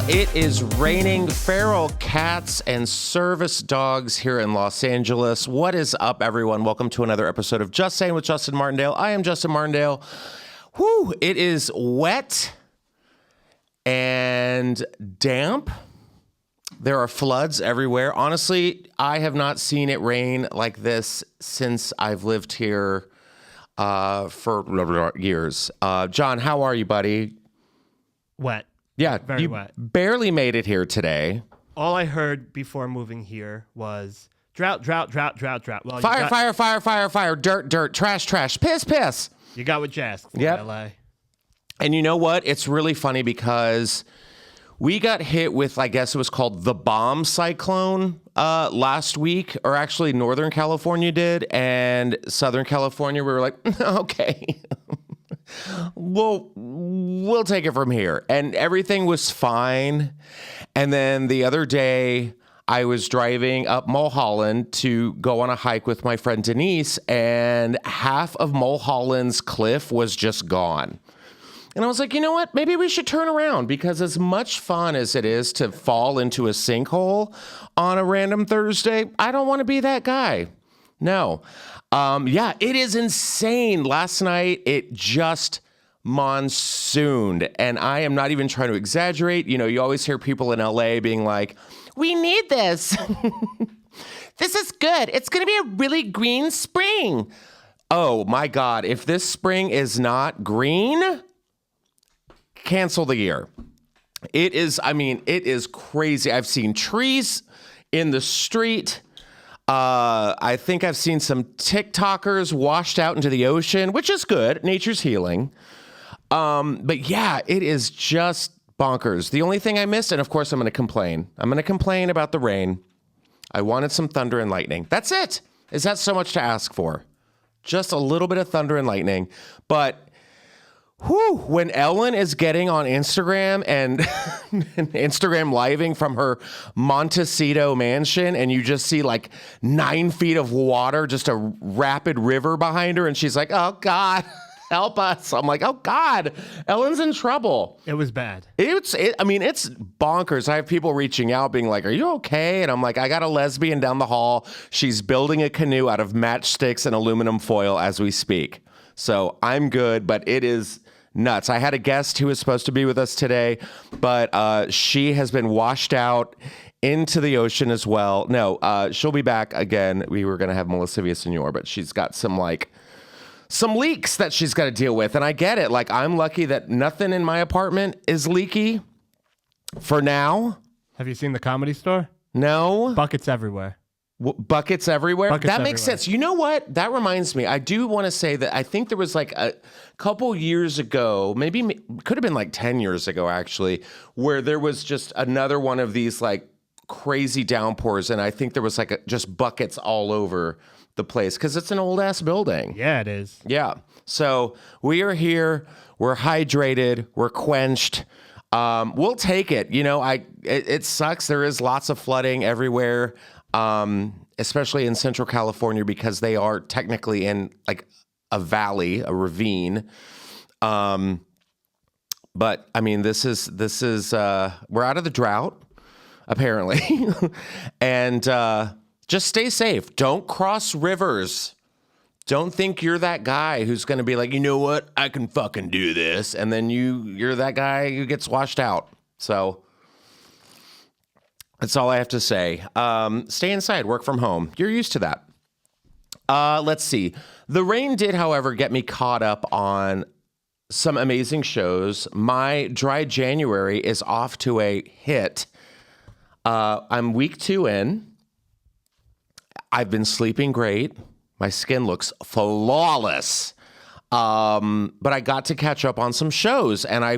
It is raining feral cats and service dogs here in Los Angeles. What is up, everyone? Welcome to another episode of Just Saying with Justin Martindale. I am Justin Martindale. Whew, it is wet and damp. There are floods everywhere. Honestly, I have not seen it rain like this since I've lived here for years. John, how are you, buddy? Wet. Yeah, Very you wet. barely made it here today. All I heard before moving here was drought. Well, Fire, dirt, trash, piss. You got what you asked for, Yep. LA. And you know what? It's really funny because we got hit with, I guess it was called the bomb cyclone last week, or actually Northern California did, and Southern California, we were like, okay. We'll take it from here. And everything was fine. And then the other day, I was driving up Mulholland to go on a hike with my friend Denise, and half of Mulholland's cliff was just gone. And I was like, you know what? Maybe we should turn around, because as much fun as it is to fall into a sinkhole on a random Thursday, I don't want to be that guy. No. Yeah, it is insane. Last night, it just monsooned, and I am not even trying to exaggerate. You know, you always hear people in LA being like, we need this. This is good. It's going to be a really green spring. Oh my God. If this spring is not green, cancel the year. It is crazy. I've seen trees in the street. I think I've seen some TikTokers washed out into the ocean, which is good. Nature's healing. But yeah, it is just bonkers. The only thing I missed, and of course I'm going to complain. I'm going to complain about the rain. I wanted some thunder and lightning. That's it. Is that so much to ask for? Just a little bit of thunder and lightning. But when Ellen is getting on Instagram and Instagram living from her Montecito mansion, and you just see like 9 feet of water, just a rapid river behind her, and she's like, oh God, help us. I'm like, oh God, Ellen's in trouble. It was bad. It's bonkers. I have people reaching out being like, are you okay? And I'm like, I got a lesbian down the hall. She's building a canoe out of matchsticks and aluminum foil as we speak. So I'm good, but it is nuts. I had a guest who was supposed to be with us today, but she has been washed out into the ocean as well. No, she'll be back again. We were going to have Melissa Villasenor, but she's got some leaks that she's got to deal with. And I get it. Like, I'm lucky that nothing in my apartment is leaky for now. Have you seen the Comedy Store? No. Buckets everywhere. Buckets everywhere? Buckets that makes sense. You know what? That reminds me. I do want to say that I think there was like a couple years ago, maybe could have been like 10 years ago, actually, where there was just another one of these like crazy downpours. And I think there was like just buckets all over the place because it's an old ass building. Yeah, it is. Yeah. So we are here. We're hydrated. We're quenched. We'll take it. You know, it sucks. There is lots of flooding everywhere. Especially in Central California, because they are technically in like a valley, a ravine. But I mean, this is we're out of the drought, apparently. And just stay safe. Don't cross rivers. Don't think you're that guy who's going to be like, you know what? I can fucking do this. And then you're that guy who gets washed out. So that's all I have to say. Stay inside, work from home. You're used to that. Let's see. The rain did, however, get me caught up on some amazing shows. My dry January is off to a hit. I'm week 2 in. I've been sleeping great. My skin looks flawless. But I got to catch up on some shows, and I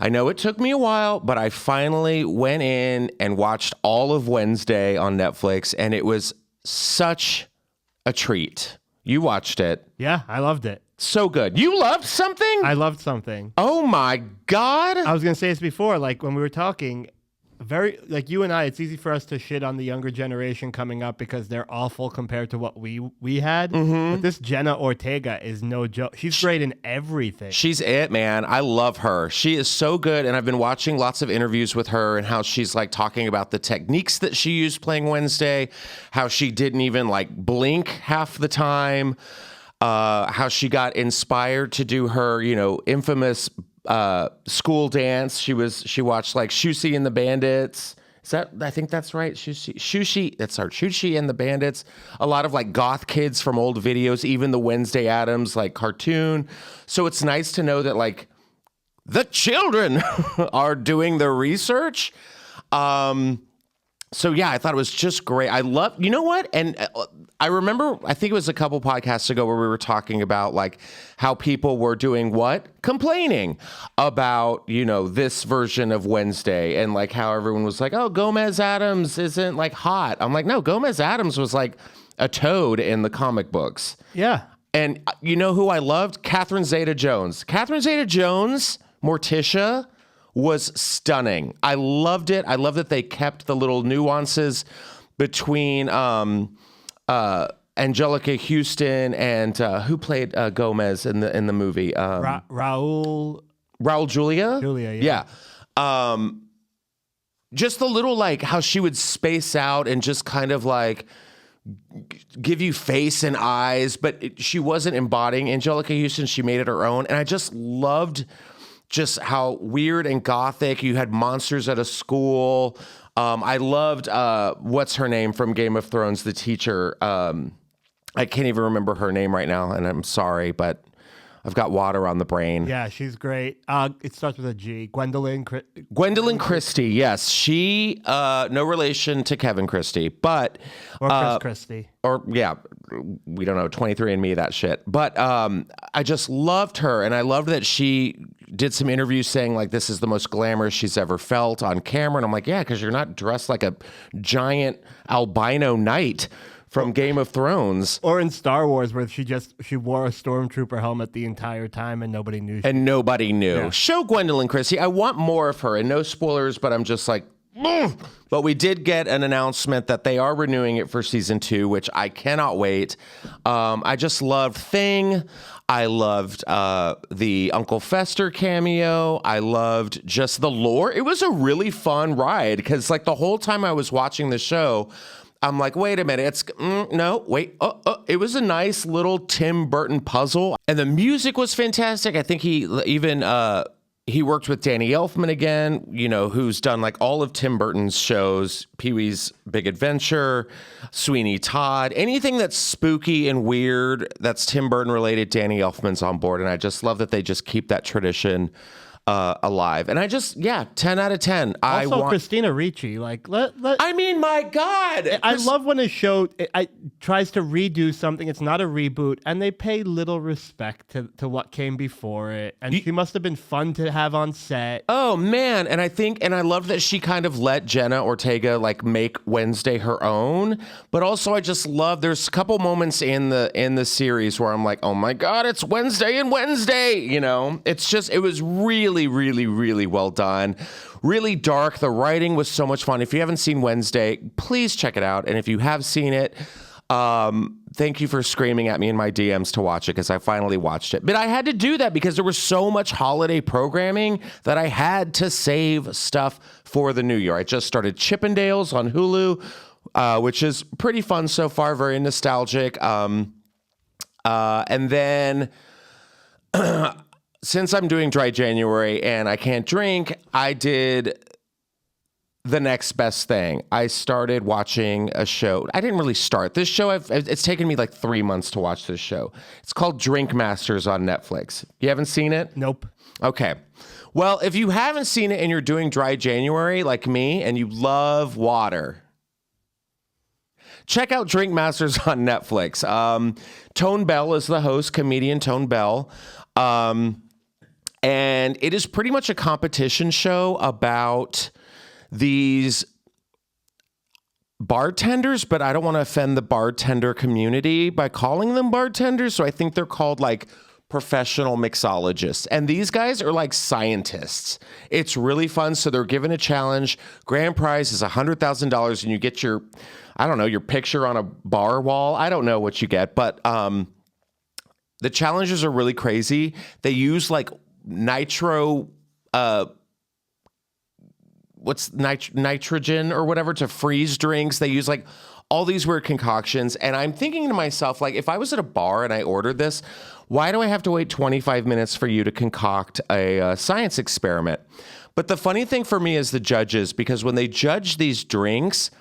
know it took me a while, but I finally went in and watched all of Wednesday on Netflix, and it was such a treat. You watched it. Yeah, I loved it. So good. You loved something? I loved something. Oh my God. I was going to say this before, like when we were talking, very like you and I, it's easy for us to shit on the younger generation coming up because they're awful compared to what we had. But this Jenna Ortega is no joke. She's great in everything. She's it, man. I love her. She is so good. And I've been watching lots of interviews with her and how she's like talking about the techniques that she used playing Wednesday, how she didn't even like blink half the time, how she got inspired to do her, infamous school dance. She watched like Ussy and the Bandits. I think that's right. Ussy and the Bandits. A lot of like goth kids from old videos, even the Wednesday Addams like cartoon. So it's nice to know that like the children are doing the research. So yeah, I thought it was just great. I love, you know what? And I remember, I think it was a couple podcasts ago where we were talking about like how people were doing what? Complaining about, this version of Wednesday and like how everyone was like, oh, Gomez Addams isn't like hot. I'm like, no, Gomez Addams was like a toad in the comic books. Yeah. And you know who I loved? Catherine Zeta-Jones. Catherine Zeta-Jones, Morticia, was stunning. I loved it. I love that they kept the little nuances between Angelica Houston and who played Gomez in the movie? Raul Julia? Julia, yeah. Just the little like how she would space out and just kind of like give you face and eyes, but she wasn't embodying Angelica Houston. She made it her own. And I just loved just how weird and gothic. You had monsters at a school. I loved what's her name from Game of Thrones, the teacher. I can't even remember her name right now, and I'm sorry, but I've got water on the brain. Yeah, she's great. It starts with a G. Gwendolyn Christie, yes. She, no relation to Kevin Christie, but... Or Chris Christie. Or, yeah, we don't know, 23andMe, that shit. But I just loved her, and I loved that she did some interviews saying, like, this is the most glamorous she's ever felt on camera. And I'm like, yeah, because you're not dressed like a giant albino knight from Game of Thrones. Or in Star Wars, where she wore a stormtrooper helmet the entire time and nobody knew. Nobody knew. Yeah. Show Gwendolyn Christie. I want more of her, and no spoilers, but I'm just like, ugh. But we did get an announcement that they are renewing it for season 2, which I cannot wait. I just loved Thing. I loved the Uncle Fester cameo. I loved just the lore. It was a really fun ride because like the whole time I was watching the show, I'm like, wait a minute, it was a nice little Tim Burton puzzle. And the music was fantastic. I think he worked with Danny Elfman again, who's done like all of Tim Burton's shows, Pee-wee's Big Adventure, Sweeney Todd, anything that's spooky and weird that's Tim Burton related, Danny Elfman's on board. And I just love that they just keep that tradition alive. And I just, 10 out of 10. Also, Christina Ricci, like, I mean, my God. I love when a show tries to redo something. It's not a reboot, and they pay little respect to what came before it. And she must have been fun to have on set. Oh, man. And I love that she kind of let Jenna Ortega, like, make Wednesday her own. But also, I just love, there's a couple moments in the series where I'm like, oh, my God, it's Wednesday and Wednesday. It's just, it was really, really, really well done. Really dark. The writing was so much fun. If you haven't seen Wednesday, please check it out. And if you have seen it, thank you for screaming at me in my DMs to watch it because I finally watched it. But I had to do that because there was so much holiday programming that I had to save stuff for the new year. I just started Chippendales on Hulu, which is pretty fun so far, very nostalgic. And then... since I'm doing dry January and I can't drink, I did the next best thing. I started watching a show. I didn't really start this show. It's taken me like 3 months to watch this show. It's called Drink Masters on Netflix. You haven't seen it? Nope. Okay. Well, if you haven't seen it and you're doing dry January like me and you love water, check out Drink Masters on Netflix. Tone Bell is the host, comedian Tone Bell. And it is pretty much a competition show about these bartenders, but I don't want to offend the bartender community by calling them bartenders. So I think they're called like professional mixologists. And these guys are like scientists. It's really fun. So they're given a challenge. Grand prize is $100,000 and you get your, I don't know, your picture on a bar wall. I don't know what you get, but the challenges are really crazy. They use like nitrogen or whatever to freeze drinks. They use like all these weird concoctions. And I'm thinking to myself, like, if I was at a bar and I ordered this, why do I have to wait 25 minutes for you to concoct a science experiment? But the funny thing for me is the judges, because when they judge these drinks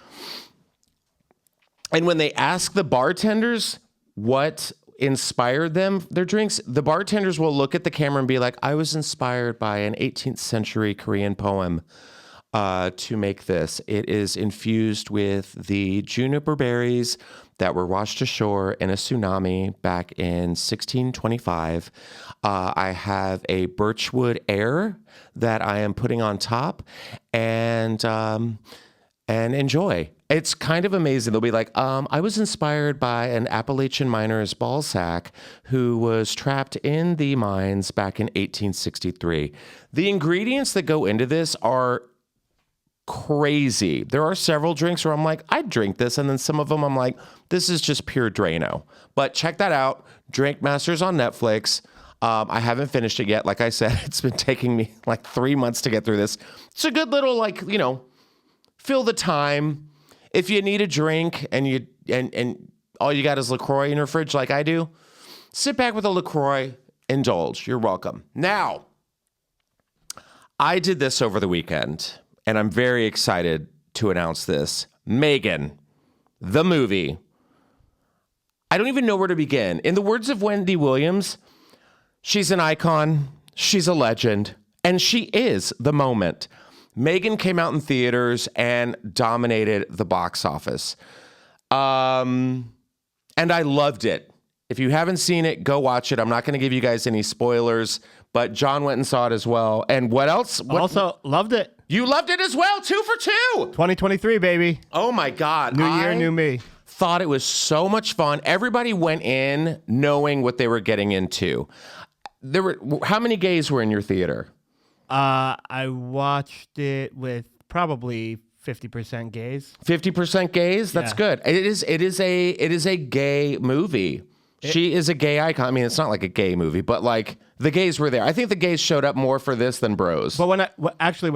and when they ask the bartenders what inspired them, their drinks, the bartenders will look at the camera and be like, I was inspired by an 18th century Korean poem to make this. It is infused with the juniper berries that were washed ashore in a tsunami back in 1625. I have a birchwood air that I am putting on top, and enjoy. It's kind of amazing. They'll be like, I was inspired by an Appalachian miner's ball sack who was trapped in the mines back in 1863. The ingredients that go into this are crazy. There are several drinks where I'm like, I'd drink this. And then some of them I'm like, this is just pure Drano. But check that out. Drink Masters on Netflix. I haven't finished it yet. Like I said, it's been taking me like 3 months to get through this. It's a good little, like, you know, fill the time. If you need a drink and all you got is LaCroix in your fridge like I do, sit back with a LaCroix, indulge. You're welcome. Now, I did this over the weekend, and I'm very excited to announce this. Megan, the movie. I don't even know where to begin. In the words of Wendy Williams, she's an icon, she's a legend, and she is the moment. Megan came out in theaters and dominated the box office. And I loved it. If you haven't seen it, go watch it. I'm not going to give you guys any spoilers, but John went and saw it as well. And what else? Also, loved it. You loved it as well. 2 for 2. 2023, baby. Oh, my God. New year, new me. Thought it was so much fun. Everybody went in knowing what they were getting into. How many gays were in your theater? I watched it with probably 50% gays. 50% gays? That's good. It is a gay movie. She is a gay icon. I mean, it's not like a gay movie, but like the gays were there. I think the gays showed up more for this than bros. But when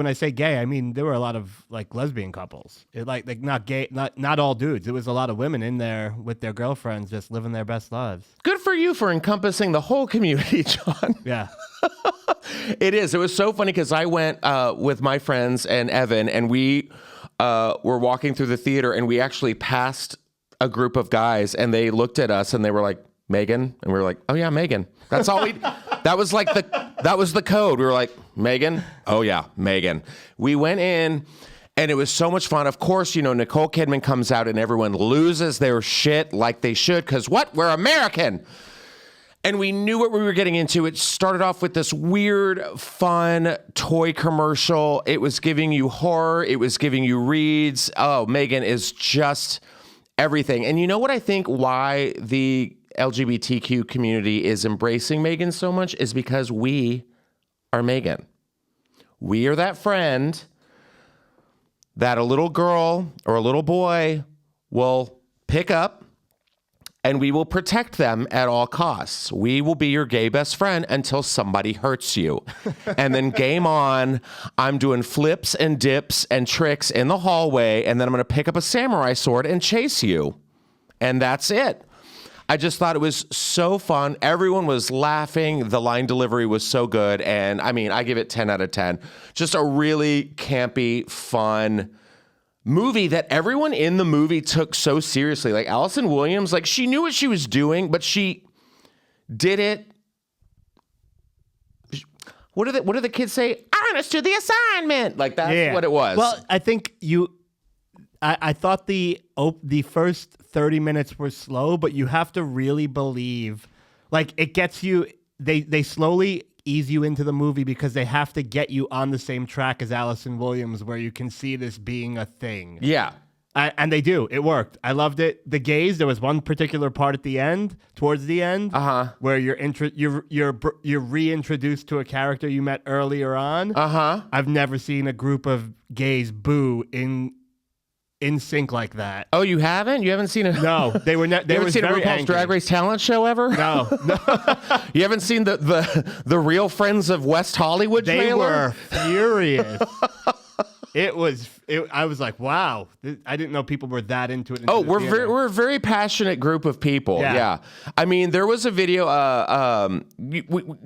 I say gay, I mean there were a lot of like lesbian couples. Like not gay, not all dudes. It was a lot of women in there with their girlfriends just living their best lives. Good for you for encompassing the whole community, John. Yeah. It is. It was so funny because I went with my friends and Evan, and we were walking through the theater, and we actually passed a group of guys, and they looked at us, and they were like, Megan? And we were like, oh, yeah, Megan. That's all we... that was the code. We were like, Megan? Oh, yeah, Megan. We went in, and it was so much fun. Of course, you know, Nicole Kidman comes out, and everyone loses their shit like they should, because what? We're American. And we knew what we were getting into. It started off with this weird, fun toy commercial. It was giving you horror. It was giving you reads. Oh, Megan is just everything. And you know what I think why the LGBTQ community is embracing Megan so much is because we are Megan. We are that friend that a little girl or a little boy will pick up, and we will protect them at all costs. We will be your gay best friend until somebody hurts you. And then game on, I'm doing flips and dips and tricks in the hallway, and then I'm going to pick up a samurai sword and chase you. And that's it. I just thought it was so fun. Everyone was laughing. The line delivery was so good. And I mean, I give it 10 out of 10. Just a really campy, fun movie that everyone in the movie took so seriously. Like Allison Williams, like she knew what she was doing, but she did it. What do the kids say? I understood the assignment. Like that's what it was. Well, I think I thought the first 30 minutes were slow, but you have to really believe, like it gets you, they slowly ease you into the movie because they have to get you on the same track as Allison Williams where you can see this being a thing. Yeah. And they do. It worked. I loved it. The gays. There was one particular part at the end, towards the end, where you're reintroduced to a character you met earlier on. I've never seen a group of gays boo in sync like that. Oh, you haven't? You haven't seen it? No, they were. They haven't were seen a very RuPaul's angry. Drag Race talent show ever? No. You haven't seen the Real Friends of West Hollywood They trailer? were furious. I was like, wow. I didn't know people were that into it. We're a very passionate group of people. Yeah. I mean, there was a video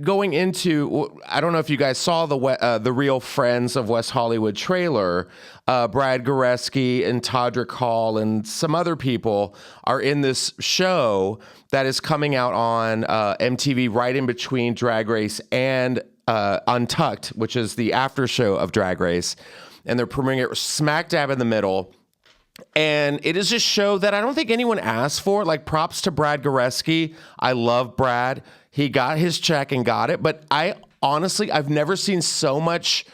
going into. I don't know if you guys saw the Real Friends of West Hollywood trailer. Brad Goreski and Todrick Hall and some other people are in this show that is coming out on MTV right in between Drag Race and Untucked, which is the after show of Drag Race. And they're premiering it smack dab in the middle. And it is a show that I don't think anyone asked for. Like, props to Brad Goreski. I love Brad. He got his check and got it. But I've never seen so much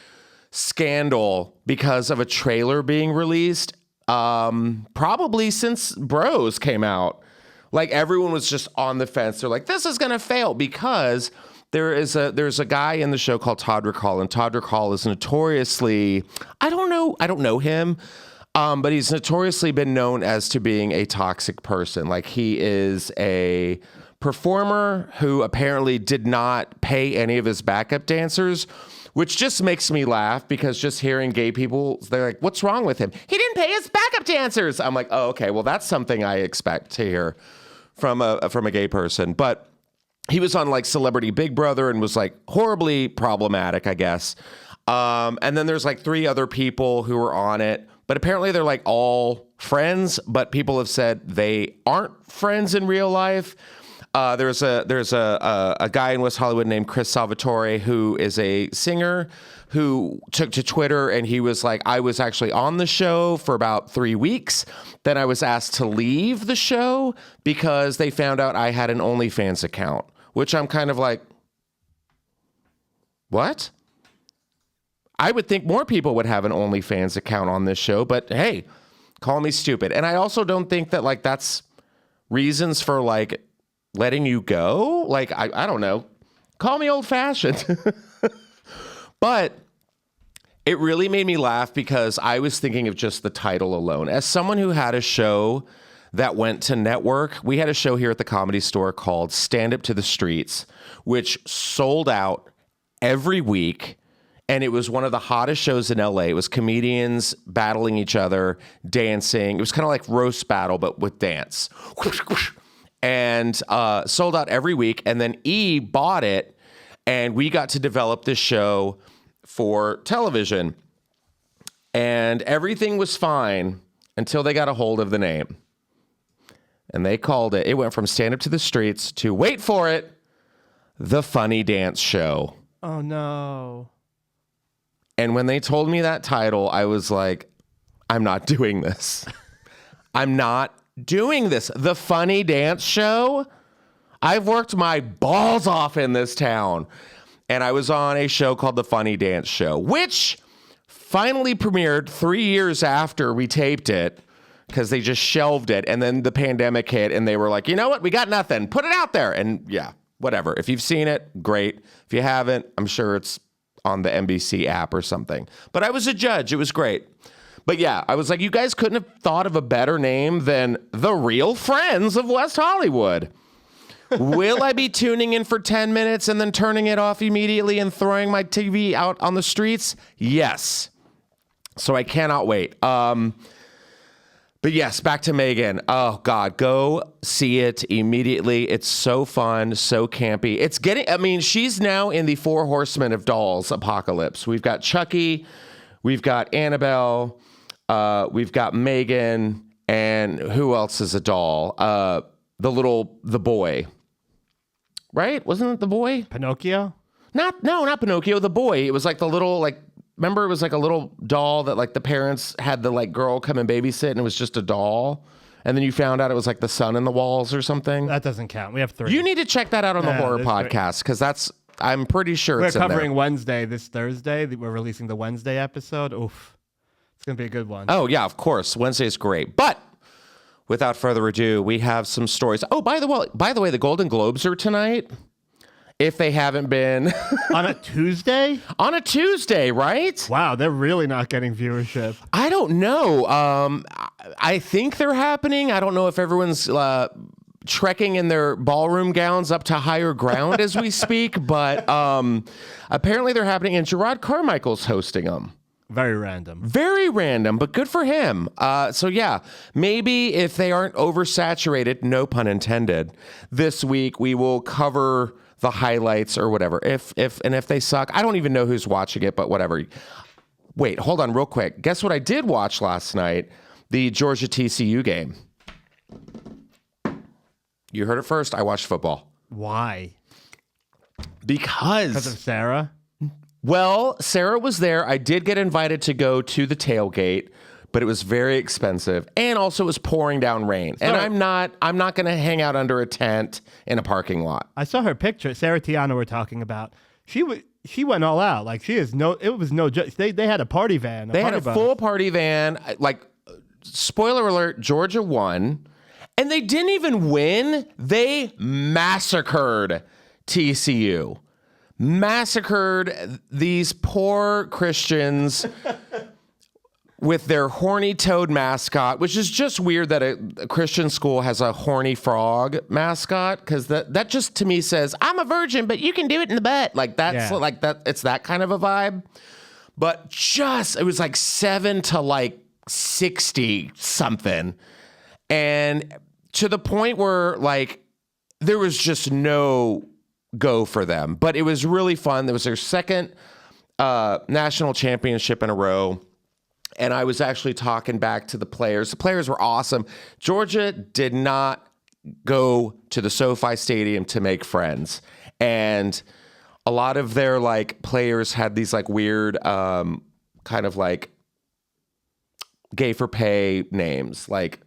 scandal because of a trailer being released. Probably since Bros came out. Like, everyone was just on the fence. They're like, this is going to fail because there's a guy in the show called Todrick Hall, and Todrick Hall is notoriously, I don't know him, but he's notoriously been known as to being a toxic person. Like, he is a performer who apparently did not pay any of his backup dancers, which just makes me laugh because just hearing gay people, they're like, what's wrong with him? He didn't pay his backup dancers. I'm like, oh, okay, well, that's something I expect to hear from a gay person. But he was on like Celebrity Big Brother and was like horribly problematic, I guess. And then there's like 3 other people who were on it, but apparently they're like all friends, but people have said they aren't friends in real life. There's a guy in West Hollywood named Chris Salvatore who is a singer who took to Twitter and he was like, I was actually on the show for about 3 weeks. Then I was asked to leave the show because they found out I had an OnlyFans account, which I'm kind of like, what? I would think more people would have an OnlyFans account on this show, but hey, call me stupid. And I also don't think that like that's reasons for like letting you go. Like, I don't know. Call me old fashioned. But it really made me laugh because I was thinking of just the title alone. As someone who had a show that went to network, we had a show here at the Comedy Store called Stand Up to the Streets, which sold out every week. And it was one of the hottest shows in LA. It was comedians battling each other, dancing. It was kind of like roast battle, but with dance. And sold out every week. And then E bought it, and we got to develop this show for television. And everything was fine until they got a hold of the name. And they called it, it went from Stand Up to the Streets to, wait for it, The Funny Dance Show. Oh, no. And when they told me that title, I was like, I'm not doing this. I'm not doing this. The Funny Dance Show? I've worked my balls off in this town. And I was on a show called The Funny Dance Show, which finally premiered 3 years after we taped it because they just shelved it. And then the pandemic hit and they were like, you know what? We got nothing. Put it out there. And yeah, whatever. If you've seen it, great. If you haven't, I'm sure it's on the NBC app or something. But I was a judge. It was great. But yeah, I was like, you guys couldn't have thought of a better name than The Real Friends of West Hollywood. Will I be tuning in for 10 minutes and then turning it off immediately and throwing my TV out on the streets? Yes. So I cannot wait. But yes, back to Megan. Oh God, go see it immediately. It's so fun, so campy. It's getting, I mean, she's now in the 4 Horsemen of Dolls apocalypse. We've got Chucky, we've got Annabelle, we've got Megan, and who else is a doll? The boy. Right? Wasn't it the boy? Pinocchio? Not Pinocchio, the boy. It was like the little, like, remember it was like a little doll that like the parents had the like girl come and babysit and it was just a doll. And then you found out it was like the sun in the walls or something. That doesn't count. We have 3. You need to check that out on the horror podcast because I'm pretty sure we're it's in there. covering Wednesday this Thursday. We're releasing the Wednesday episode. Oof. It's going to be a good one. Oh, yeah, of course. Wednesday's great. But without further ado, we have some stories. Oh, by the way, the Golden Globes are tonight. If they haven't been. On a Tuesday? On a Tuesday, right? Wow, they're really not getting viewership. I don't know. I think they're happening. I don't know if everyone's trekking in their ballroom gowns up to higher ground as we speak, but apparently they're happening, and Gerard Carmichael's hosting them. Very random. Very random, but good for him. So yeah, maybe if they aren't oversaturated, no pun intended, this week we will cover the highlights or whatever. If they suck, I don't even know who's watching it, but whatever. Wait, hold on real quick. Guess what I did watch last night? The Georgia TCU game. You heard it first. I watched football. Why? Because of Sarah? Well, Sarah was there. I did get invited to go to the tailgate, but it was very expensive, and also it was pouring down rain. And I'm not going to hang out under a tent in a parking lot. I saw her picture. Sarah Tiana we're talking about. She went all out. Like it was no joke. They had a party van. They had a full party van. Like, spoiler alert, Georgia won, and they didn't even win. They massacred TCU. Massacred these poor Christians with their horny toad mascot, which is just weird that a Christian school has a horny frog mascot, because that just to me says, I'm a virgin, but you can do it in the butt. Like that's like that. It's that kind of a vibe. But it was like 7 to like 60 something. And to the point where like there was just no go for them, but it was really fun. It was their second national championship in a row, and I was actually talking back to the players. The players were awesome. Georgia did not go to the SoFi Stadium to make friends, and a lot of their like players had these like weird kind of like gay for pay names. Like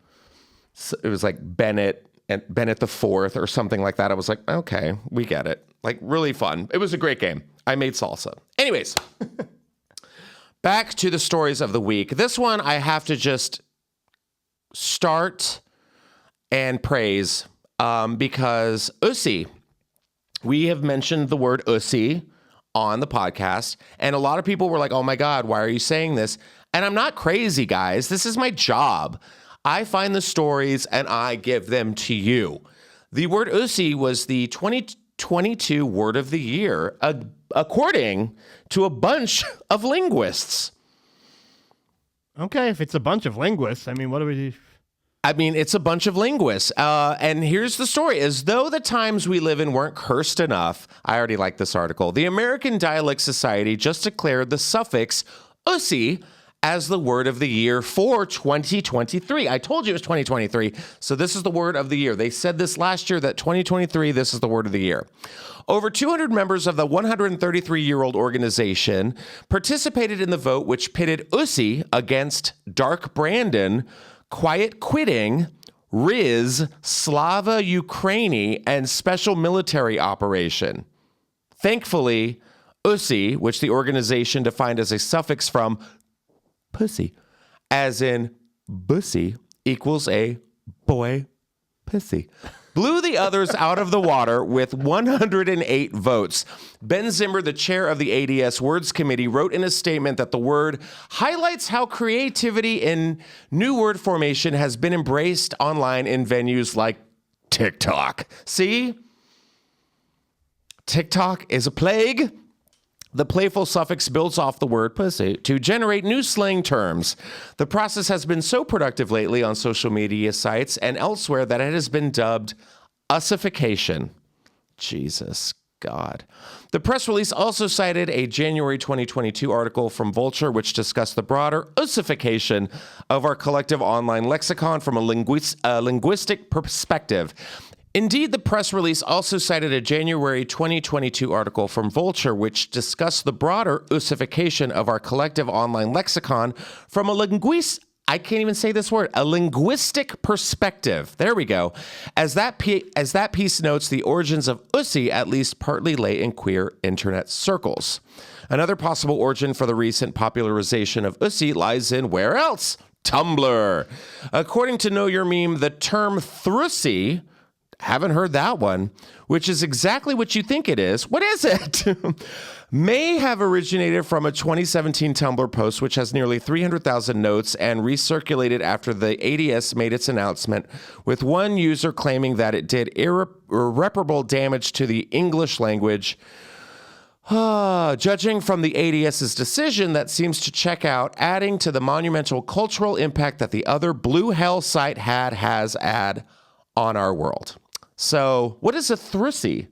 it was like Bennett the Fourth or something like that. I was like, okay, we get it. Like, really fun. It was a great game. I made salsa. Anyways, back to the stories of the week. This one I have to just start and praise because Ussy, we have mentioned the word Ussy on the podcast, and a lot of people were like, oh my God, why are you saying this? And I'm not crazy, guys. This is my job. I find the stories and I give them to you. The word Ussy was the 2022 word of the year, according to a bunch of linguists. Okay, if it's a bunch of linguists, I mean, what do we do? I mean, it's a bunch of linguists. And here's the story. As though the times we live in weren't cursed enough, I already like this article, the American Dialect Society just declared the suffix Ussy as the word of the year for 2023. I told you it was 2023, so this is the word of the year. They said this last year, that 2023, this is the word of the year. Over 200 members of the 133-year-old organization participated in the vote, which pitted Ussy against Dark Brandon, Quiet Quitting, Riz, Slava Ukraini, and Special Military Operation. Thankfully, Ussy, which the organization defined as a suffix from pussy, as in bussy, equals a boy pussy, blew the others out of the water with 108 votes. Ben Zimmer, the chair of the ADS Words Committee, wrote in a statement that the word highlights how creativity in new word formation has been embraced online in venues like TikTok. See? TikTok is a plague. The playful suffix builds off the word pussy to generate new slang terms. The process has been so productive lately on social media sites and elsewhere that it has been dubbed ussification. Jesus God. The press release also cited a January 2022 article from Vulture, which discussed the broader ussification of our collective online lexicon from a linguistic perspective. Indeed, the press release also cited a January 2022 article from Vulture, which discussed the broader ussification of our collective online lexicon from a I can't even say this word, a linguistic perspective. There we go. As that piece notes, the origins of Ussy at least partly lay in queer internet circles. Another possible origin for the recent popularization of Ussy lies in where else? Tumblr. According to Know Your Meme, the term thrussy, haven't heard that one, which is exactly what you think it is. What is it? May have originated from a 2017 Tumblr post, which has nearly 300,000 notes and recirculated after the ADS made its announcement, with one user claiming that it did irreparable damage to the English language. Judging from the ADS's decision, that seems to check out, adding to the monumental cultural impact that the other blue hell site has had on our world. So, what is a thrussy?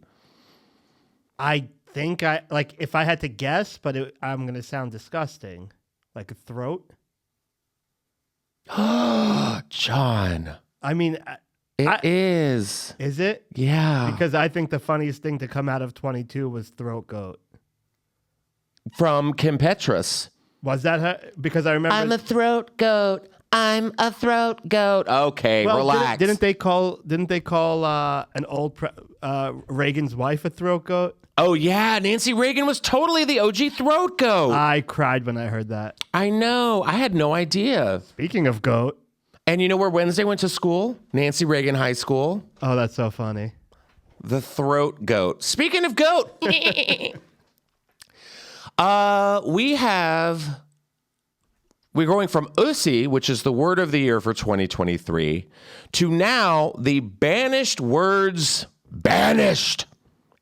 I think if I had to guess, but I'm going to sound disgusting. Like a throat? John. I mean... It is. Is it? Yeah. Because I think the funniest thing to come out of 22 was throat goat. From Kim Petras. Was that her? Because I remember... I'm a throat goat. I'm a throat goat. Okay, well, relax. Didn't they call an old Reagan's wife a throat goat? Oh, yeah. Nancy Reagan was totally the OG throat goat. I cried when I heard that. I know. I had no idea. Speaking of goat. And you know where Wednesday went to school? Nancy Reagan High School. Oh, that's so funny. The throat goat. Speaking of goat. We're going from Ussy, which is the word of the year for 2023, to now the banished words, banished,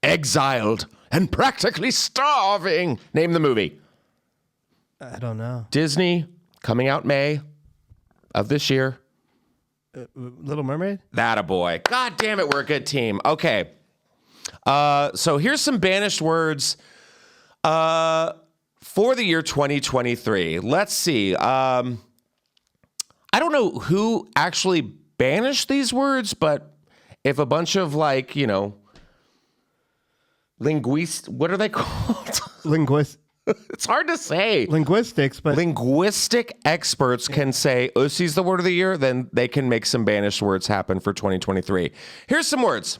exiled, and practically starving. Name the movie. I don't know. Disney, coming out May of this year. Little Mermaid? That-a-boy. God damn it, we're a good team. Okay. So here's some banished words for the year 2023. Let's see. I don't know who actually banished these words, but if a bunch of what are they called? It's hard to say. Linguistics, but... Linguistic experts can say Ussy's the word of the year, then they can make some banished words happen for 2023. Here's some words.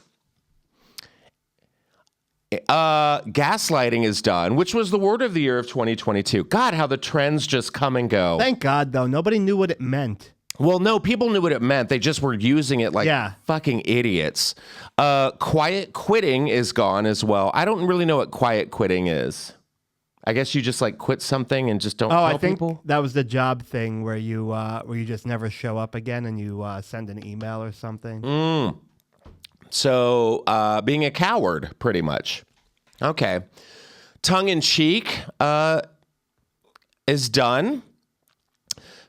Gaslighting is done, which was the word of the year of 2022. God, how the trends just come and go. Thank God, though. Nobody knew what it meant. Well, no, people knew what it meant. They just were using it like fucking idiots. Quiet quitting is gone as well. I don't really know what quiet quitting is. I guess you just quit something and just don't tell people? I think that was the job thing where you just never show up again and you send an email or something. So being a coward, pretty much. Okay. Tongue-in-cheek is done.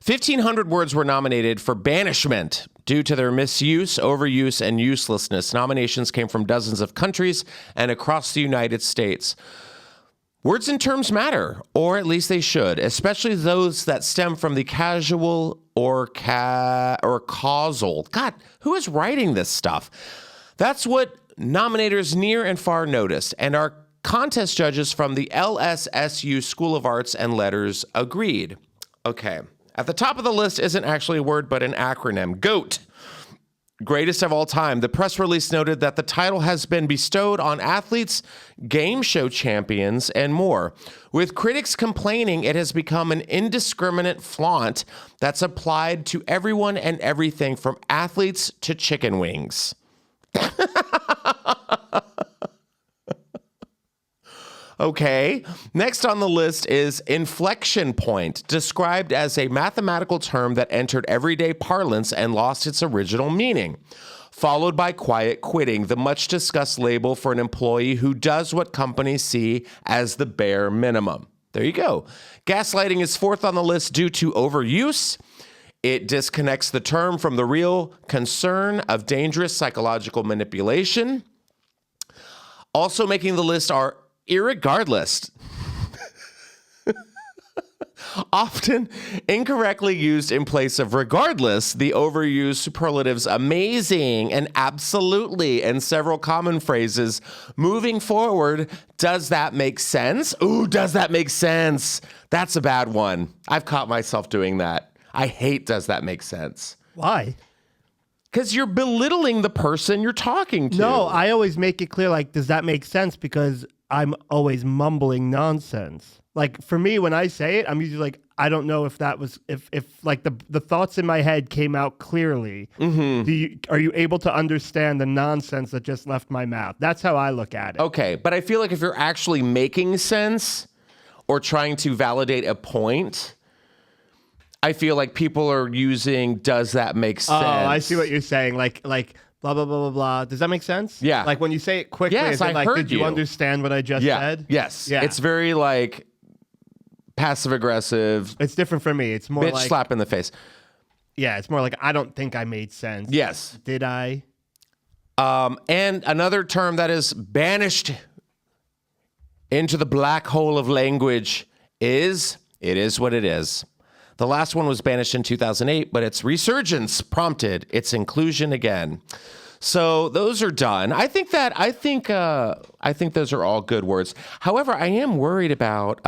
1,500 words were nominated for banishment due to their misuse, overuse, and uselessness. Nominations came from dozens of countries and across the United States. Words and terms matter, or at least they should, especially those that stem from the casual or causal. God, who is writing this stuff? That's what nominators near and far noticed, and our contest judges from the LSSU School of Arts and Letters agreed. Okay, at the top of the list isn't actually a word, but an acronym. GOAT. Greatest of all time. The press release noted that the title has been bestowed on athletes, game show champions, and more. With critics complaining it has become an indiscriminate flaunt that's applied to everyone and everything from athletes to chicken wings. Okay. Next on the list is inflection point, described as a mathematical term that entered everyday parlance and lost its original meaning. Followed by quiet quitting, the much discussed label for an employee who does what companies see as the bare minimum. There you go. Gaslighting is fourth on the list due to overuse. It disconnects the term from the real concern of dangerous psychological manipulation. Also making the list are irregardless. Often incorrectly used in place of regardless, the overused superlatives amazing and absolutely and several common phrases. Moving forward, does that make sense? Ooh, does that make sense? That's a bad one. I've caught myself doing that. I hate does that make sense? Why? Because you're belittling the person you're talking to. No, I always make it clear, like, does that make sense? Because I'm always mumbling nonsense. Like, for me, when I say it, I'm usually like, I don't know if that was, if like the thoughts in my head came out clearly. Are you able to understand the nonsense that just left my mouth? That's how I look at it. Okay, but I feel like if you're actually making sense or trying to validate a point, I feel like people are using does that make sense? Oh, I see what you're saying. Like blah, blah, blah, blah, blah. Does that make sense? Yeah. Like when you say it quickly, Yes, is it I like, heard did you you. understand what I just said? Yes. Yeah. It's very like passive aggressive, It's different for me. It's more bitch like, slap in the face. yeah, it's more like, I don't think I made sense. Yes. Did I? And another term that is banished into the black hole of language is, it is what it is. The last one was banished in 2008, but its resurgence prompted its inclusion again. So those are done. I think those are all good words. However, I am worried about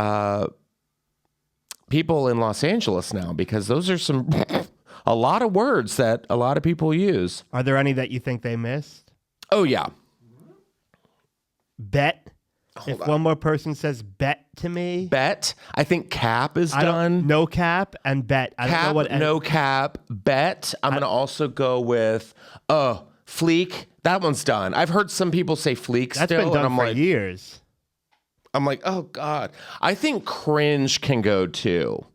people in Los Angeles now, because those are a lot of words that a lot of people use. Are there any that you think they missed? Oh yeah. Bet. If one more person says bet to me. Bet. I think cap is done. No cap and bet. I Cap, don't know what. no cap, bet. I'm going to also go with fleek. That one's done. I've heard some people say fleek That's still. been done and for years. I'm like, oh God. I think cringe can go too.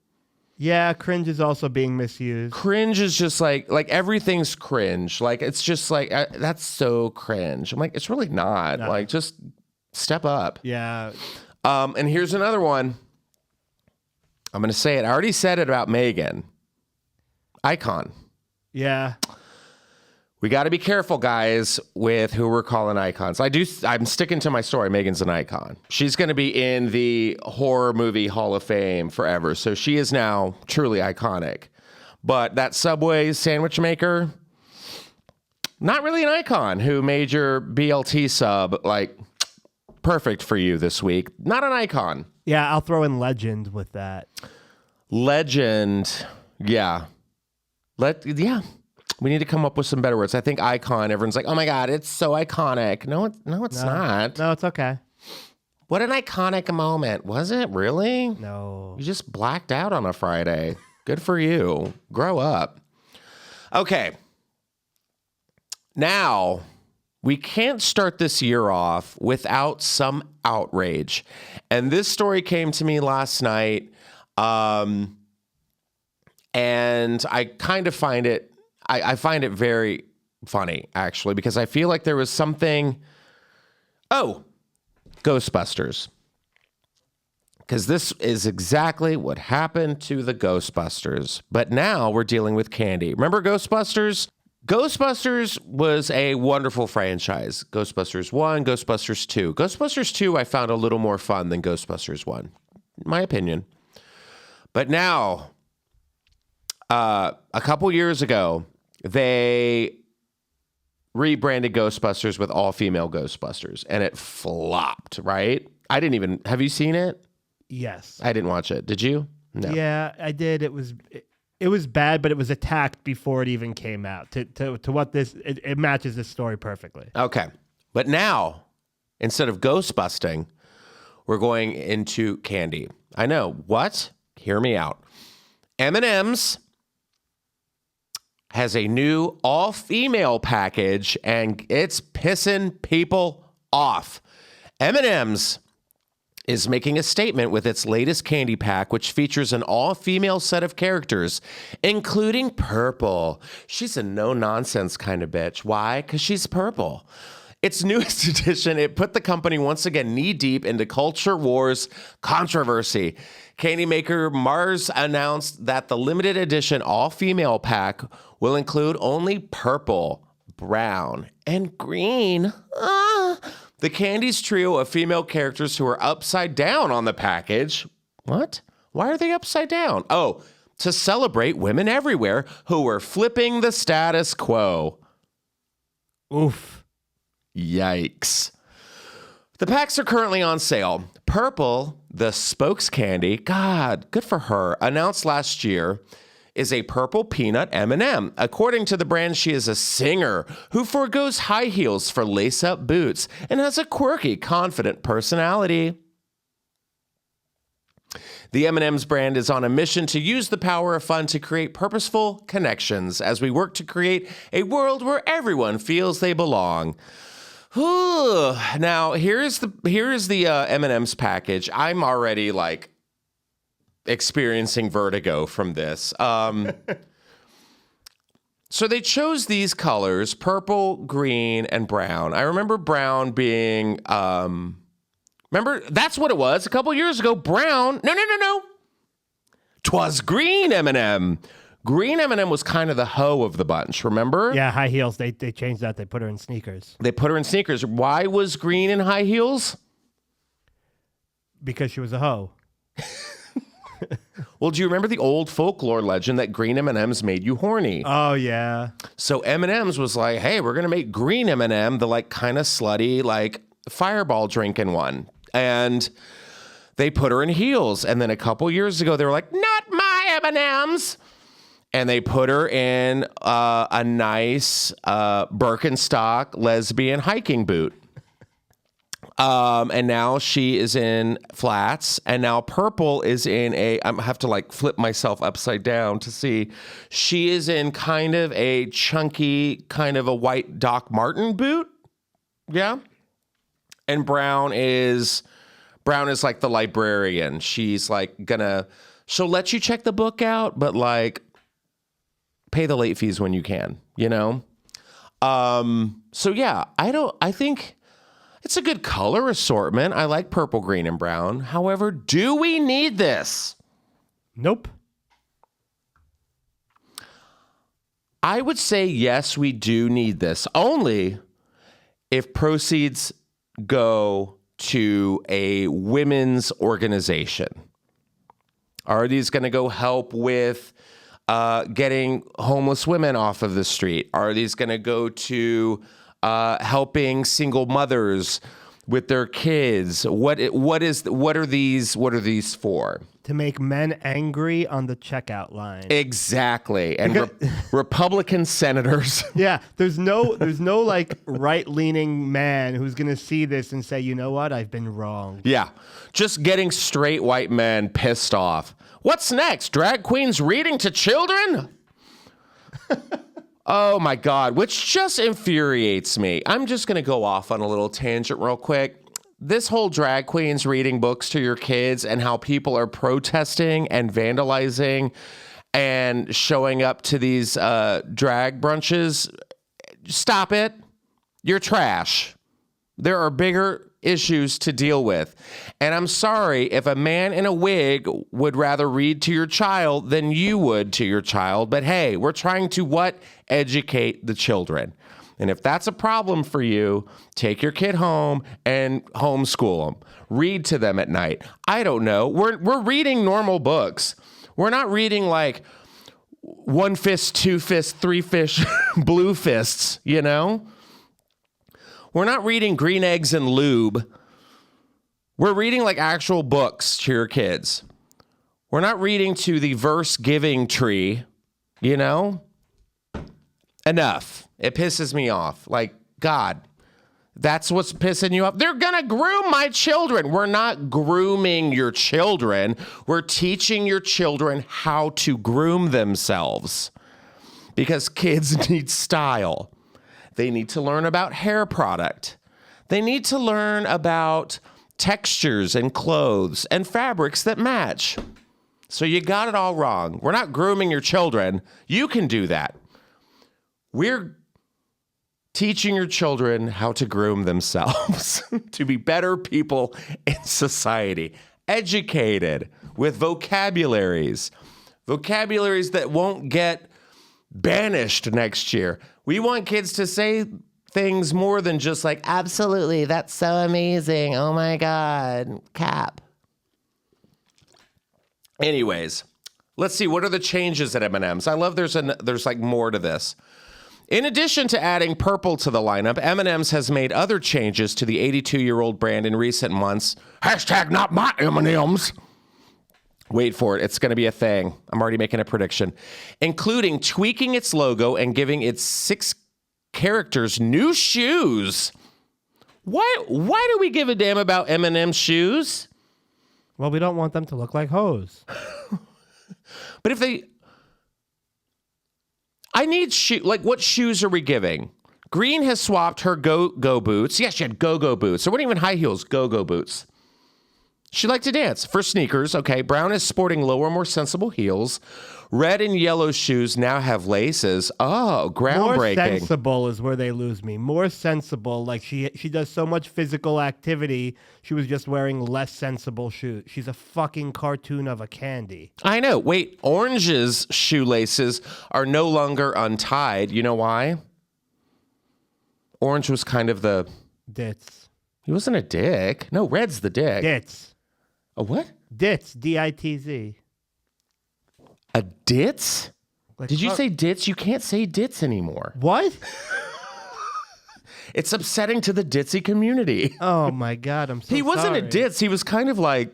Yeah, cringe is also being misused. Cringe is just like everything's cringe. Like, it's just like, that's so cringe. I'm like, it's really not. No. Like, just step up. Yeah. And here's another one. I'm going to say it. I already said it about Megan. Icon. Yeah. We got to be careful, guys, with who we're calling icons. I'm sticking to my story. Megan's an icon. She's going to be in the horror movie Hall of Fame forever. So she is now truly iconic. But that Subway sandwich maker, not really an icon, who made your BLT sub like perfect for you this week. Not an icon. Yeah, I'll throw in legend with that. Legend. Yeah. Yeah. We need to come up with some better words. I think icon, everyone's like, oh my God, it's so iconic. No, it's not. No, it's okay. What an iconic moment. Was it really? No. You just blacked out on a Friday. Good for you. Grow up. Okay. Now, we can't start this year off without some outrage. And this story came to me last night. And I kind of find it, I find it very funny, actually, because I feel like there was something. Oh, Ghostbusters. Because this is exactly what happened to the Ghostbusters. But now we're dealing with candy. Remember Ghostbusters? Ghostbusters was a wonderful franchise. Ghostbusters 1, Ghostbusters 2. Ghostbusters 2 I found a little more fun than Ghostbusters 1, in my opinion. But now, a couple years ago, they rebranded Ghostbusters with all-female Ghostbusters, and it flopped, right? Have you seen it? Yes. I didn't watch it. Did you? No. Yeah, I did. It was bad, but it was attacked before it even came out. To what it matches this story perfectly. Okay. But now, instead of ghost busting, we're going into candy. I know. What? Hear me out. M&Ms has a new all-female package, and it's pissing people off. M&Ms is making a statement with its latest candy pack, which features an all-female set of characters, including Purple. She's a no-nonsense kind of bitch. Why? Because she's purple. Its newest edition, it put the company once again knee-deep into culture wars controversy. Candy maker Mars announced that the limited edition all-female pack will include only purple, brown, and green. The candy's trio of female characters who are upside down on the package. What? Why are they upside down? Oh, to celebrate women everywhere who were flipping the status quo. Oof. Yikes. The packs are currently on sale. Purple, the spokes candy, God, good for her, announced last year, is a purple peanut M&M. According to the brand, she is a singer who forgoes high heels for lace-up boots and has a quirky, confident personality. The M&M's brand is on a mission to use the power of fun to create purposeful connections as we work to create a world where everyone feels they belong. Now, here's the M&M's package. I'm already like experiencing vertigo from this. So they chose these colors, purple, green, and brown. I remember brown being... Remember, that's what it was a couple years ago. Brown. No. 'Twas green M&M. Green M&M was kind of the hoe of the bunch, remember? Yeah, high heels. They changed that. They put her in sneakers. Why was green in high heels? Because she was a hoe. Well, do you remember the old folklore legend that green M&Ms made you horny? Oh, yeah. So M&Ms was like, hey, we're going to make green M&M the like kind of slutty, like fireball drinking one. And they put her in heels. And then a couple years ago, they were like, not my M&Ms. And they put her in a nice Birkenstock lesbian hiking boot. And now she is in flats. And now purple is in I have to like flip myself upside down to see. She is in kind of a chunky, kind of a white Doc Marten boot. Yeah. And brown is like the librarian. She's like she'll let you check the book out, but like pay the late fees when you can, you know? So yeah, I think it's a good color assortment. I like purple, green, and brown. However, do we need this? Nope. I would say yes, we do need this. Only if proceeds go to a women's organization. Are these going to go help with getting homeless women off of the street? Are these going to go to helping single mothers with their kids? What are these for? To make men angry on the checkout line. Exactly. And Republican senators. Yeah, there's no like right-leaning man who's going to see this and say, you know what, I've been wrong. Yeah, just getting straight white men pissed off. What's next? Drag queens reading to children? Oh my God, which just infuriates me. I'm just going to go off on a little tangent real quick. This whole drag queens reading books to your kids and how people are protesting and vandalizing and showing up to these drag brunches, stop it. You're trash. There are bigger issues to deal with. And I'm sorry if a man in a wig would rather read to your child than you would to your child. But hey, we're trying to what? Educate the children. And if that's a problem for you, take your kid home and homeschool them. Read to them at night. I don't know. We're reading normal books. We're not reading like one fist, two fists, three fish, blue fists, you know? We're not reading Green Eggs and Lube. We're reading like actual books to your kids. We're not reading to the verse giving tree, you know? Enough. It pisses me off. Like, God, that's what's pissing you off. They're going to groom my children. We're not grooming your children. We're teaching your children how to groom themselves because kids need style. They need to learn about hair product. They need to learn about textures and clothes and fabrics that match. So you got it all wrong. We're not grooming your children. You can do that. We're teaching your children how to groom themselves to be better people in society, educated with vocabularies that won't get banished next year. We want kids to say things more than just like, absolutely, that's so amazing. Oh my God, cap. Anyways, let's see. What are the changes at M&M's? I love there's like more to this. In addition to adding purple to the lineup, M&M's has made other changes to the 82-year-old brand in recent months. Hashtag not my M&M's. Wait for it. It's going to be a thing. I'm already making a prediction. Including tweaking its logo and giving its 6 characters new shoes. Why do we give a damn about M&M shoes? Well, we don't want them to look like hoes. But if they... I need shoe. Like, what shoes are we giving? Green has swapped her go-go boots. Yeah, she had go-go boots. They weren't even high heels, go-go boots. She liked to dance. For sneakers, okay. Brown is sporting lower, more sensible heels. Red and yellow shoes now have laces. Oh, groundbreaking. More sensible is where they lose me. More sensible. Like she does so much physical activity. She was just wearing less sensible shoes. She's a fucking cartoon of a candy. I know. Wait, Orange's shoelaces are no longer untied. You know why? Orange was kind of the... Ditz. He wasn't a dick. No, Red's the dick. Ditz. A what? Ditz. D-I-T-Z. A ditz? Like, Did you say ditz? You can't say ditz anymore. What? It's upsetting to the ditzy community. Oh my God, I'm so He wasn't sorry. a ditz. He was kind of like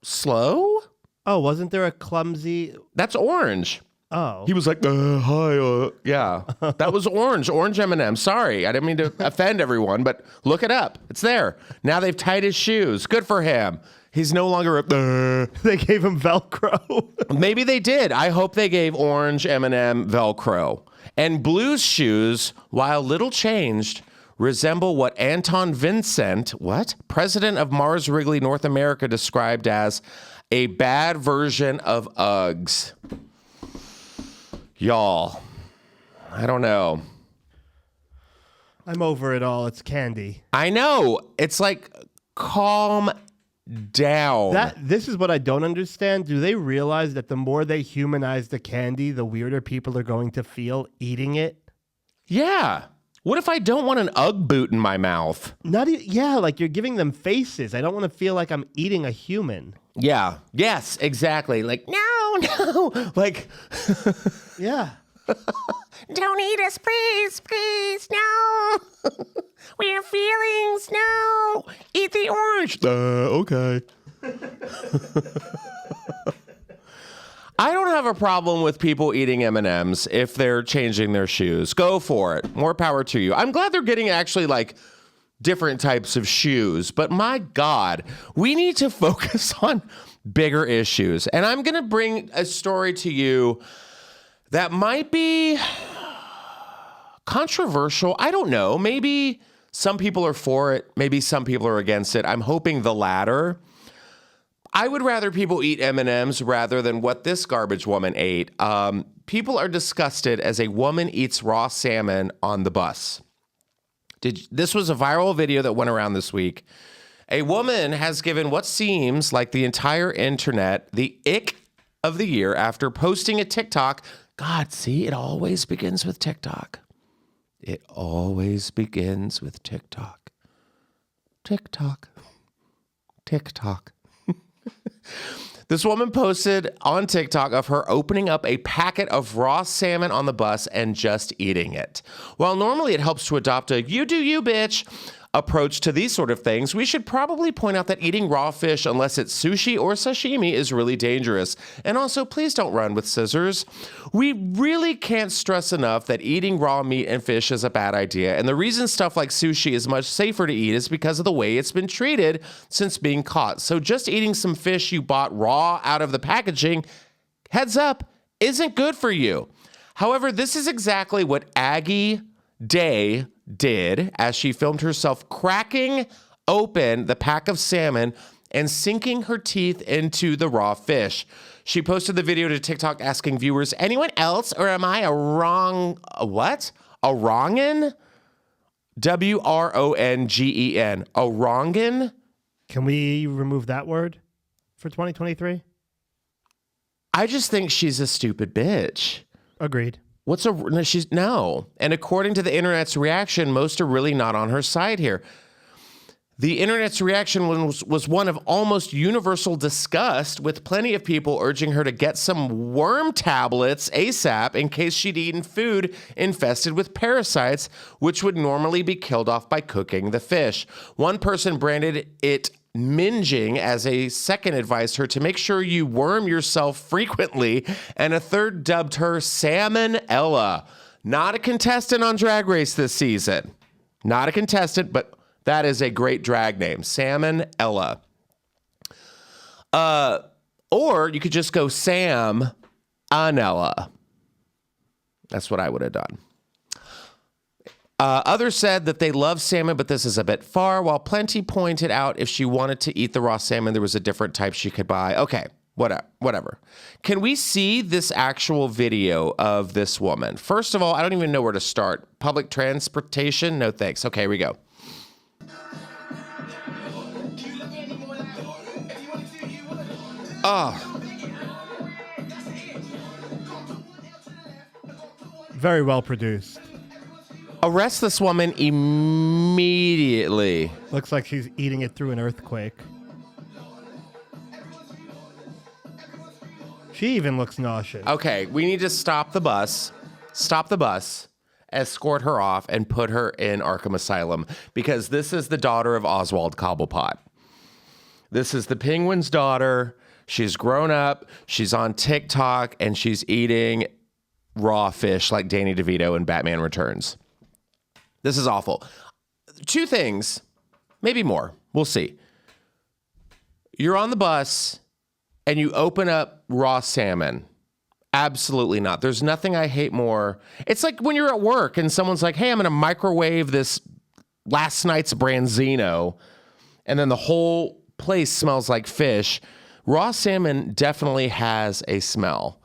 slow. Oh, wasn't there a clumsy... That's Orange. Oh. He was like, hi, yeah. That was Orange M&M. Sorry, I didn't mean to offend everyone, but look it up. It's there. Now they've tied his shoes. Good for him. He's no longer a... They gave him Velcro. Maybe they did. I hope they gave Orange M&M Velcro. And Blue's shoes, while little changed, resemble what Anton Vincent, president of Mars Wrigley North America, described as a bad version of Uggs. Y'all, I don't know. I'm over it all. It's candy. I know. It's like, calm down. This is what I don't understand. Do they realize that the more they humanize the candy, the weirder people are going to feel eating it? Yeah. What if I don't want an Ugg boot in my mouth? Like you're giving them faces. I don't want to feel like I'm eating a human. Yeah. Yes, exactly. Like, no. Like, yeah. Don't eat us, please, no. We have feelings, no. Eat the orange. Okay. I don't have a problem with people eating M&Ms if they're changing their shoes. Go for it. More power to you. I'm glad they're getting actually like different types of shoes, but my God, we need to focus on bigger issues. And I'm going to bring a story to you that might be controversial. I don't know. Maybe some people are for it. Maybe some people are against it. I'm hoping the latter. I would rather people eat M&Ms rather than what this garbage woman ate. People are disgusted as a woman eats raw salmon on the bus. This was a viral video that went around this week. A woman has given what seems like the entire internet the ick of the year after posting a TikTok. God, see, it always begins with TikTok. It always begins with TikTok. TikTok. TikTok. This woman posted on TikTok of her opening up a packet of raw salmon on the bus and just eating it. While normally it helps to adopt a you do you, bitch approach to these sort of things, we should probably point out that eating raw fish, unless it's sushi or sashimi, is really dangerous. And also, please don't run with scissors. We really can't stress enough that eating raw meat and fish is a bad idea. And the reason stuff like sushi is much safer to eat is because of the way it's been treated since being caught. So just eating some fish you bought raw out of the packaging, heads up, isn't good for you. However, this is exactly what Aggie Day did as she filmed herself cracking open the pack of salmon and sinking her teeth into the raw fish. She posted the video to TikTok asking viewers, anyone else, or am I a wrongin? W-R-O-N-G-E-N. A wrongin? Can we remove that word for 2023? I just think she's a stupid bitch. Agreed. No. And according to the internet's reaction, most are really not on her side here. The internet's reaction was one of almost universal disgust, with plenty of people urging her to get some worm tablets ASAP in case she'd eaten food infested with parasites, which would normally be killed off by cooking the fish. One person branded it minging as a second advised her to make sure you worm yourself frequently, and a third dubbed her Salmon Ella. Not a contestant on Drag Race this season. Not a contestant, but that is a great drag name, Salmon Ella. Or you could just go Sam Anella. That's what I would have done. Others said that they love salmon, but this is a bit far, while plenty pointed out if she wanted to eat the raw salmon, there was a different type she could buy. Okay, whatever. Can we see this actual video of this woman? First of all, I don't even know where to start. Public transportation? No thanks. Okay, here we go. Oh. Very well produced. Arrest this woman immediately. Looks like she's eating it through an earthquake. She even looks nauseous. Okay, we need to stop the bus, escort her off, and put her in Arkham Asylum, because this is the daughter of Oswald Cobblepot. This is the Penguin's daughter. She's grown up. She's on TikTok, and she's eating raw fish like Danny DeVito in Batman Returns. This is awful. Two things, maybe more. We'll see. You're on the bus and you open up raw salmon. Absolutely not. There's nothing I hate more. It's like when you're at work and someone's like, hey, I'm going to microwave this last night's branzino, and then the whole place smells like fish. Raw salmon definitely has a smell.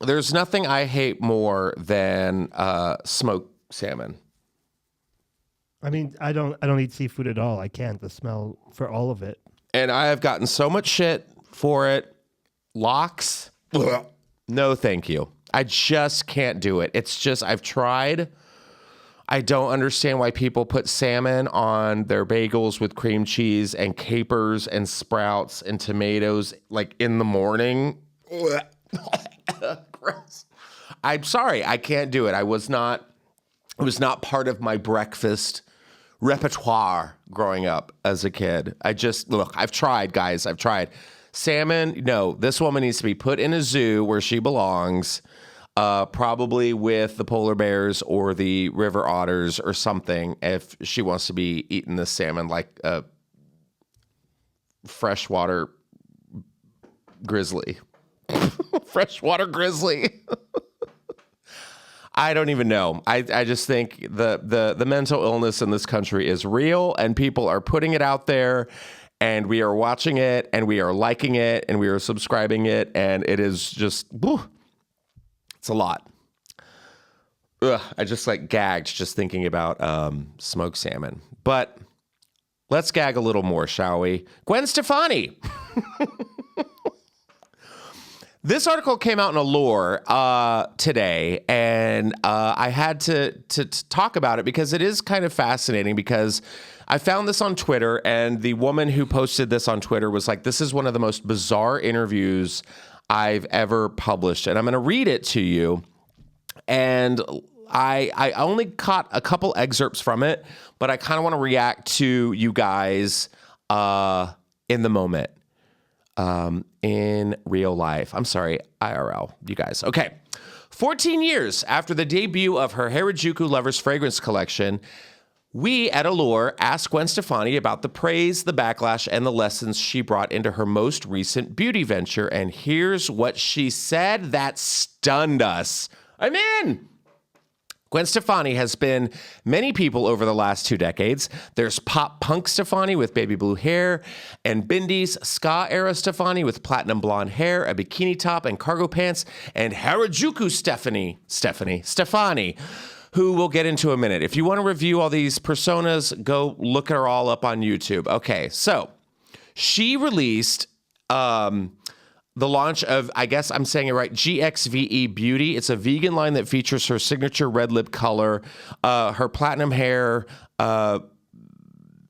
There's nothing I hate more than smoked salmon. I mean, I don't eat seafood at all. I can't. The smell for all of it. And I have gotten so much shit for it. Lox, no thank you. I just can't do it. It's just, I've tried. I don't understand why people put salmon on their bagels with cream cheese and capers and sprouts and tomatoes like in the morning. Gross. I'm sorry, I can't do it. It was not part of my breakfast repertoire growing up as a kid. I've tried, guys. I've tried. Salmon, no, this woman needs to be put in a zoo where she belongs, probably with the polar bears or the river otters or something, if she wants to be eating this salmon like a freshwater grizzly. Freshwater grizzly. I don't even know. I just think the mental illness in this country is real, and people are putting it out there, and we are watching it, and we are liking it, and we are subscribing it, and it is just, it's a lot. Ugh, I just like gagged just thinking about smoked salmon. But let's gag a little more, shall we? Gwen Stefani. This article came out in Allure today, and I had to talk about it because it is kind of fascinating, because I found this on Twitter, and the woman who posted this on Twitter was like, this is one of the most bizarre interviews I've ever published. And I'm going to read it to you. And I only caught a couple excerpts from it, but I kind of want to react to you guys in the moment. In real life. I'm sorry, IRL, you guys. Okay. 14 years after the debut of her Harajuku Lovers fragrance collection, we at Allure asked Gwen Stefani about the praise, the backlash, and the lessons she brought into her most recent beauty venture. And here's what she said that stunned us. I'm in. Gwen Stefani has been many people over the last 2 decades. There's pop punk Stefani with baby blue hair, and Bindi's ska era Stefani with platinum blonde hair, a bikini top, and cargo pants, and Harajuku Stefani, who we'll get into in a minute. If you want to review all these personas, go look her all up on YouTube. Okay, so she released the launch of, I guess I'm saying it right, GXVE Beauty. It's a vegan line that features her signature red lip color, her platinum hair,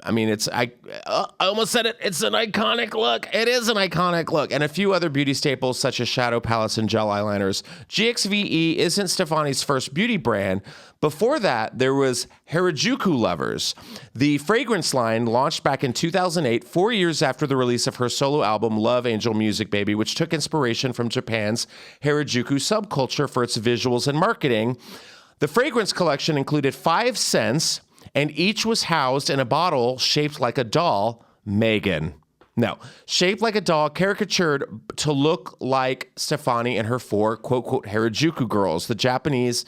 I mean, I almost said it. It's an iconic look. It is an iconic look. And a few other beauty staples such as shadow palettes and gel eyeliners. GXVE isn't Stefani's first beauty brand. Before that, there was Harajuku Lovers. The fragrance line launched back in 2008, 4 years after the release of her solo album, Love Angel Music Baby, which took inspiration from Japan's Harajuku subculture for its visuals and marketing. The fragrance collection included 5 scents, and each was housed in a bottle shaped like a doll, Megan. No, shaped like a doll, caricatured to look like Stefani and her 4, quote, quote, Harajuku girls, the Japanese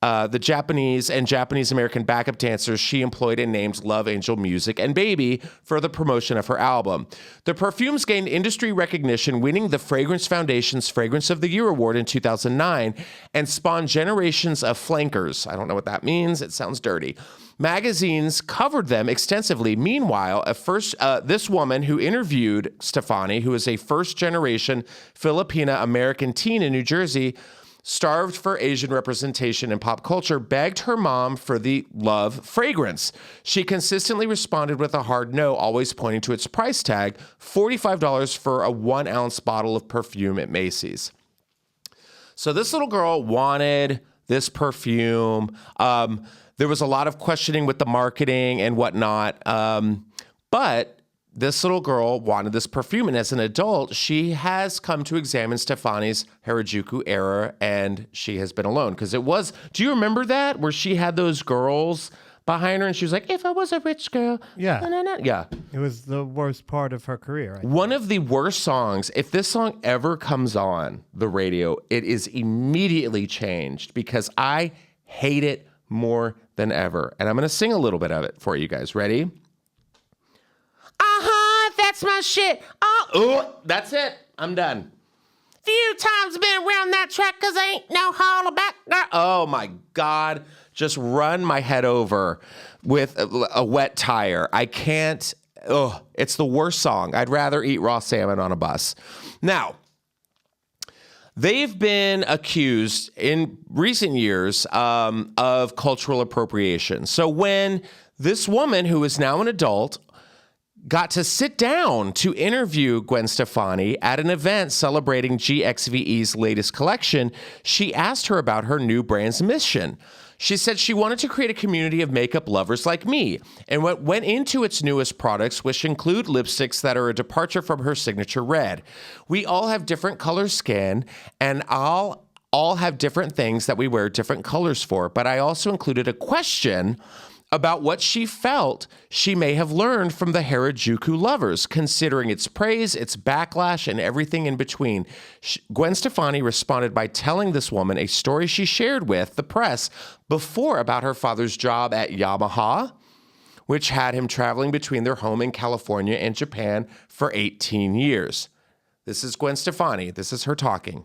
and Japanese American backup dancers she employed and named Love Angel Music and Baby for the promotion of her album. The perfumes gained industry recognition, winning the Fragrance Foundation's Fragrance of the Year award in 2009, and spawned generations of flankers. I don't know what that means. It sounds dirty. Magazines covered them extensively. Meanwhile, this woman who interviewed Stefani, who is a first-generation Filipina-American teen in New Jersey, starved for Asian representation in pop culture, begged her mom for the Love fragrance. She consistently responded with a hard no, always pointing to its price tag, $45 for a 1-ounce bottle of perfume at Macy's. So this little girl wanted this perfume. There was a lot of questioning with the marketing and whatnot. But this little girl wanted this perfume. And as an adult, she has come to examine Stefani's Harajuku era, and she has been alone. Because it was, do you remember that? Where she had those girls behind her and she was like, if I was a rich girl. Yeah. Yeah. It was the worst part of her career. One of the worst songs, if this song ever comes on the radio, it is immediately changed because I hate it more than ever. And I'm going to sing a little bit of it for you guys. Ready? That's my shit. Oh, that's it. I'm done. Few times been around that track because ain't no holler back. Oh my God. Just run my head over with a wet tire. I can't. It's the worst song. I'd rather eat raw salmon on a bus. Now, they've been accused in recent years of cultural appropriation. So when this woman, who is now an adult, got to sit down to interview Gwen Stefani at an event celebrating GXVE's latest collection, she asked her about her new brand's mission. She said she wanted to create a community of makeup lovers like me, and went into its newest products, which include lipsticks that are a departure from her signature red. We all have different color skin, and all have different things that we wear different colors for, but I also included a question about what she felt she may have learned from the Harajuku lovers, considering its praise, its backlash, and everything in between. Gwen Stefani responded by telling this woman a story she shared with the press before about her father's job at Yamaha, which had him traveling between their home in California and Japan for 18 years. This is Gwen Stefani. This is her talking.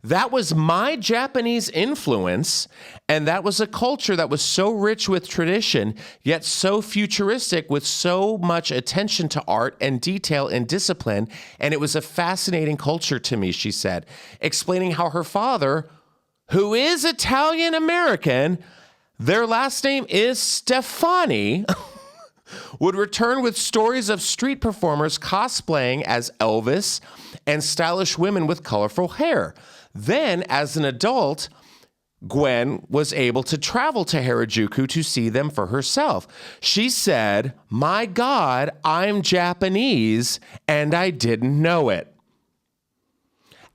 That was my Japanese influence, and that was a culture that was so rich with tradition, yet so futuristic with so much attention to art and detail and discipline, and it was a fascinating culture to me, she said, explaining how her father, who is Italian-American, their last name is Stefani, would return with stories of street performers cosplaying as Elvis and stylish women with colorful hair. Then, as an adult, Gwen was able to travel to Harajuku to see them for herself. She said, "My God, I'm Japanese, and I didn't know it."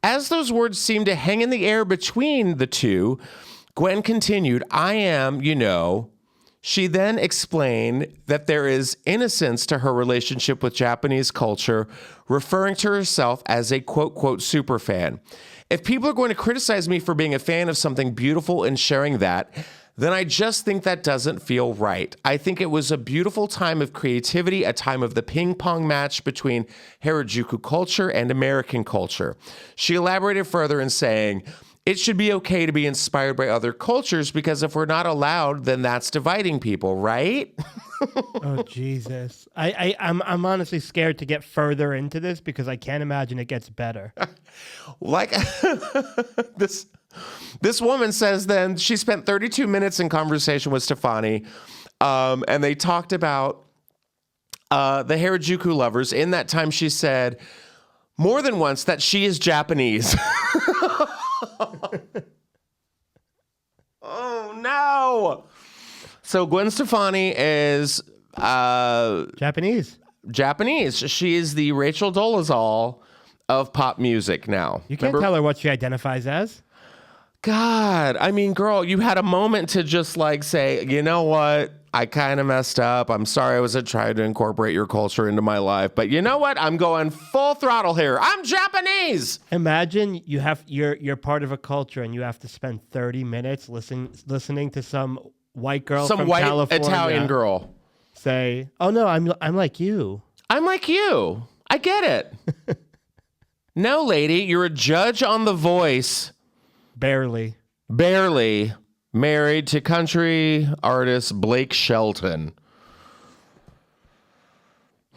As those words seemed to hang in the air between the two, Gwen continued, "I am, you know." She then explained that there is innocence to her relationship with Japanese culture, referring to herself as a quote-quote super fan. If people are going to criticize me for being a fan of something beautiful and sharing that, then I just think that doesn't feel right. I think it was a beautiful time of creativity, a time of the ping pong match between Harajuku culture and American culture. She elaborated further in saying, it should be okay to be inspired by other cultures because if we're not allowed, then that's dividing people, right? Oh, Jesus. I'm honestly scared to get further into this because I can't imagine it gets better. Like this woman says then she spent 32 minutes in conversation with Stefani, and they talked about the Harajuku lovers. In that time, she said more than once that she is Japanese. Oh, no. So Gwen Stefani is Japanese. She is the Rachel Dolezal of pop music now. You can't tell her what she identifies as. God, I mean, girl, you had a moment to just like say, you know what? I kind of messed up. I'm sorry I wasn't trying to incorporate your culture into my life. But you know what? I'm going full throttle here. I'm Japanese. Imagine you're part of a culture and you have to spend 30 minutes listening to some white girl Some from white California Italian girl say, "Oh no, I'm like you. I'm like you. I get it." No, lady, you're a judge on The Voice. Barely. Married to country artist Blake Shelton.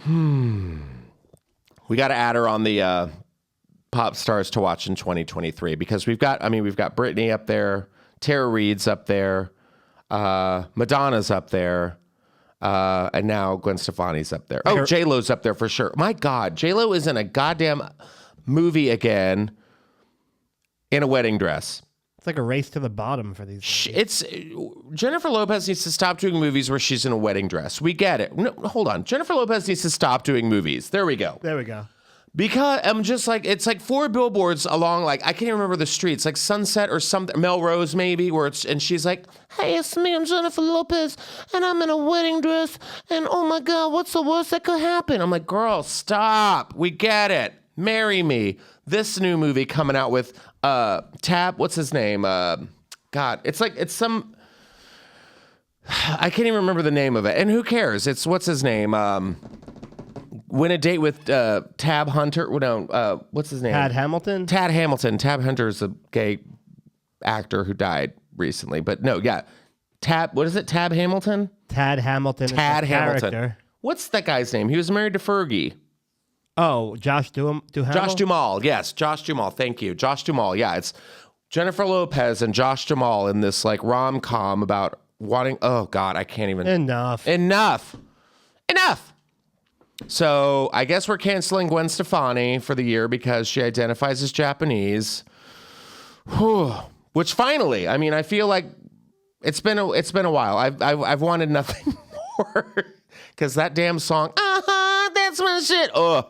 We got to add her on the pop stars to watch in 2023 because we've got Britney up there, Tara Reid's up there, Madonna's up there, and now Gwen Stefani's up there. Oh, J-Lo's up there for sure. My God, J-Lo is in a goddamn movie again in a wedding dress. It's like a race to the bottom for these. Jennifer Lopez needs to stop doing movies where she's in a wedding dress. We get it. No, hold on. Jennifer Lopez needs to stop doing movies. There we go. Because I'm just like, it's like 4 billboards along, like, I can't even remember the streets, like Sunset or something, Melrose maybe, and she's like, "Hey, it's me, I'm Jennifer Lopez, and I'm in a wedding dress, and oh my God, what's the worst that could happen?" I'm like, girl, stop. We get it. Marry me. This new movie coming out with Tab, what's his name? God, it's some, I can't even remember the name of it. And who cares? It's, what's his name? Win a Date with Tab Hunter. No, what's his name? Tad Hamilton. Tab Hunter is a gay actor who died recently. But no, yeah. What is it? Tab Hamilton? Tad Hamilton. Tad Hamilton. Character. What's that guy's name? He was married to Fergie. Oh, Josh Duhamel? Josh Duhamel. Yes, Josh Duhamel. Thank you. Josh Duhamel. Yeah, it's Jennifer Lopez and Josh Duhamel in this like rom-com about wanting, oh God, I can't even. Enough. So I guess we're canceling Gwen Stefani for the year because she identifies as Japanese. Whew. Which finally, I mean, I feel like it's been a while. I've wanted nothing more because that damn song, that's my shit. Oh.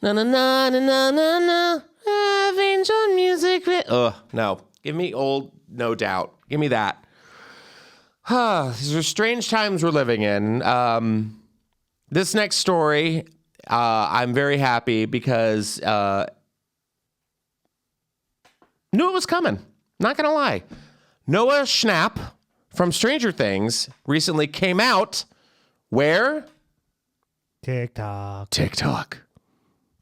Na na na na na na na. I've enjoyed music. No. Give me old, No Doubt. Give me that. These are strange times we're living in. This next story, I'm very happy because knew it was coming. Not gonna lie. Noah Schnapp from Stranger Things recently came out. Where? TikTok.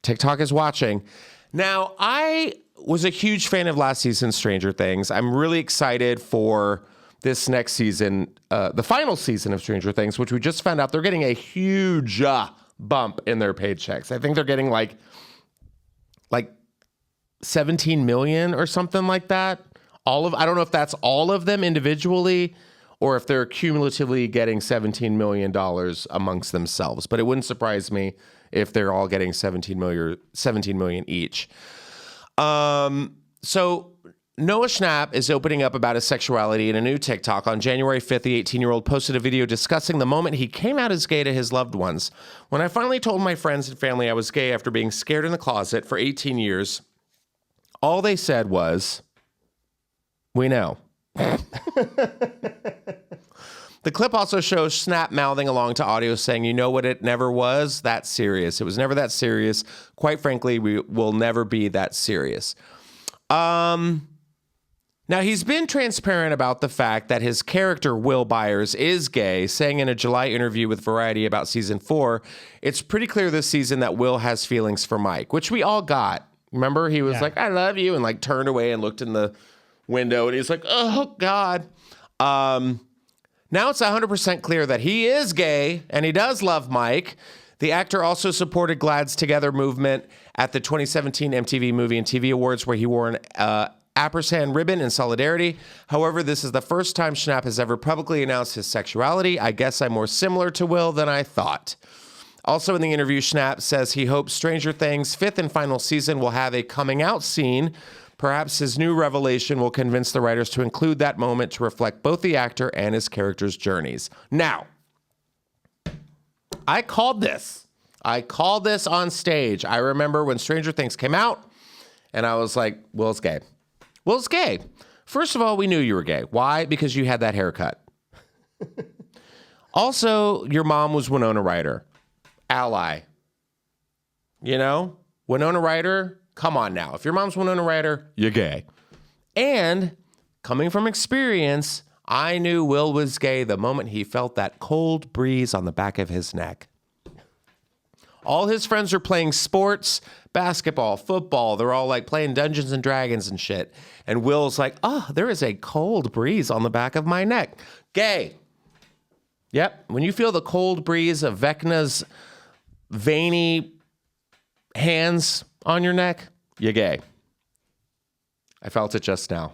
TikTok is watching. Now, I was a huge fan of last season's Stranger Things. I'm really excited for this next season, the final season of Stranger Things, which we just found out they're getting a huge bump in their paychecks. I think they're getting like 17 million or something like that. I don't know if that's all of them individually or if they're cumulatively getting $17 million amongst themselves. But it wouldn't surprise me if they're all getting 17 million each. So Noah Schnapp is opening up about his sexuality in a new TikTok. On January 5th, the 18-year-old posted a video discussing the moment he came out as gay to his loved ones. "When I finally told my friends and family I was gay after being scared in the closet for 18 years, all they said was, 'We know.'" The clip also shows Schnapp mouthing along to audio saying, "You know what, it never was that serious. It was never that serious. Quite frankly, we will never be that serious." Now, he's been transparent about the fact that his character, Will Byers, is gay, saying in a July interview with Variety about season 4, "It's pretty clear this season that Will has feelings for Mike," which we all got. Remember, he was like, "I love you," and like turned away and looked in the window, and he's like, "Oh, God." Now it's 100% clear that he is gay and he does love Mike. The actor also supported GLAAD's Together movement at the 2017 MTV Movie and TV Awards, where he wore an ampersand ribbon in solidarity. However, this is the first time Schnapp has ever publicly announced his sexuality. I guess I'm more similar to Will than I thought. Also in the interview, Schnapp says he hopes Stranger Things' 5th and final season will have a coming out scene. Perhaps his new revelation will convince the writers to include that moment to reflect both the actor and his character's journeys. Now, I called this. I called this on stage. I remember when Stranger Things came out, and I was like, Will's gay. Will's gay. First of all, we knew you were gay. Why? Because you had that haircut. Also, your mom was Winona Ryder. Ally. You know? Winona Ryder, come on now. If your mom's Winona Ryder, you're gay. And coming from experience, I knew Will was gay the moment he felt that cold breeze on the back of his neck. All his friends are playing sports, basketball, football. They're all like playing Dungeons and Dragons and shit. And Will's like, oh, there is a cold breeze on the back of my neck. Gay. Yep. When you feel the cold breeze of Vecna's veiny hands on your neck, you're gay. I felt it just now.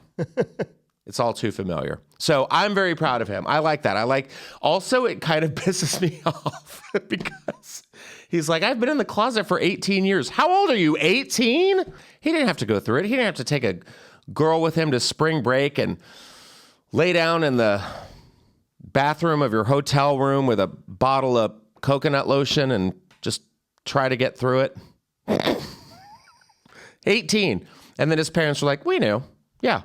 It's all too familiar. So I'm very proud of him. I like that. Also, it kind of pisses me off because he's like, I've been in the closet for 18 years. How old are you, 18? He didn't have to go through it. He didn't have to take a girl with him to spring break and lay down in the bathroom of your hotel room with a bottle of coconut lotion and just try to get through it. 18. And then his parents were like, we knew. Yeah.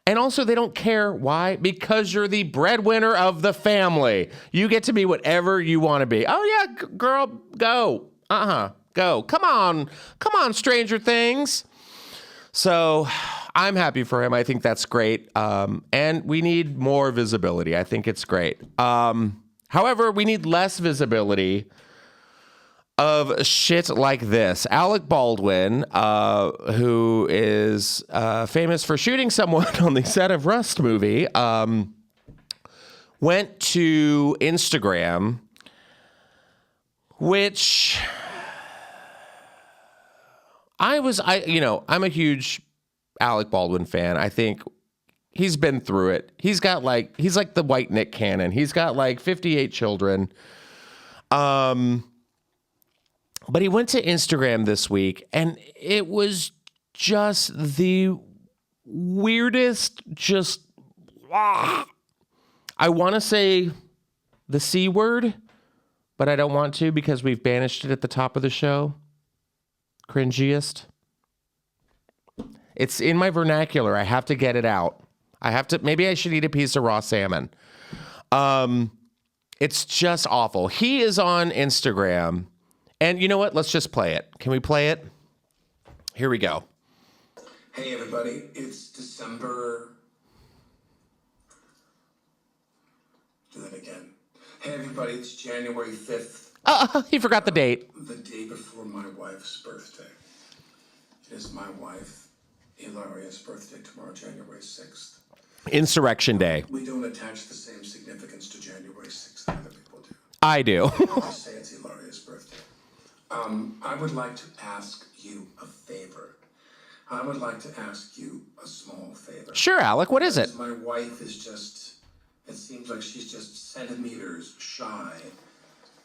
And also they don't care. Why? Because you're the breadwinner of the family. You get to be whatever you want to be. Oh yeah, girl, go. Go. Come on, Stranger Things. So I'm happy for him. I think that's great. And we need more visibility. I think it's great. However, we need less visibility of shit like this. Alec Baldwin, who is famous for shooting someone on the set of Rust movie, went to Instagram, which I'm a huge Alec Baldwin fan. I think he's been through it. He's like the white Nick Cannon. He's got like 58 children. But he went to Instagram this week, and it was just the weirdest, I want to say the C word, but I don't want to because we've banished it at the top of the show. Cringiest. It's in my vernacular. I have to get it out. Maybe I should eat a piece of raw salmon. It's just awful. He is on Instagram. And you know what? Let's just play it. Can we play it? Here we go. Hey, everybody. It's December. Do that again. Hey, everybody. It's January 5th. He forgot the date. The day before my wife's birthday. It is my wife, Ilaria's birthday tomorrow, January 6th. Insurrection Day. We don't attach the same significance to January 6th that other people do. I do. I just say it's Ilaria's birthday. I would like to ask you a favor. I would like to ask you a small favor. Sure, Alec. What is it? My wife is just, it seems like she's just centimeters shy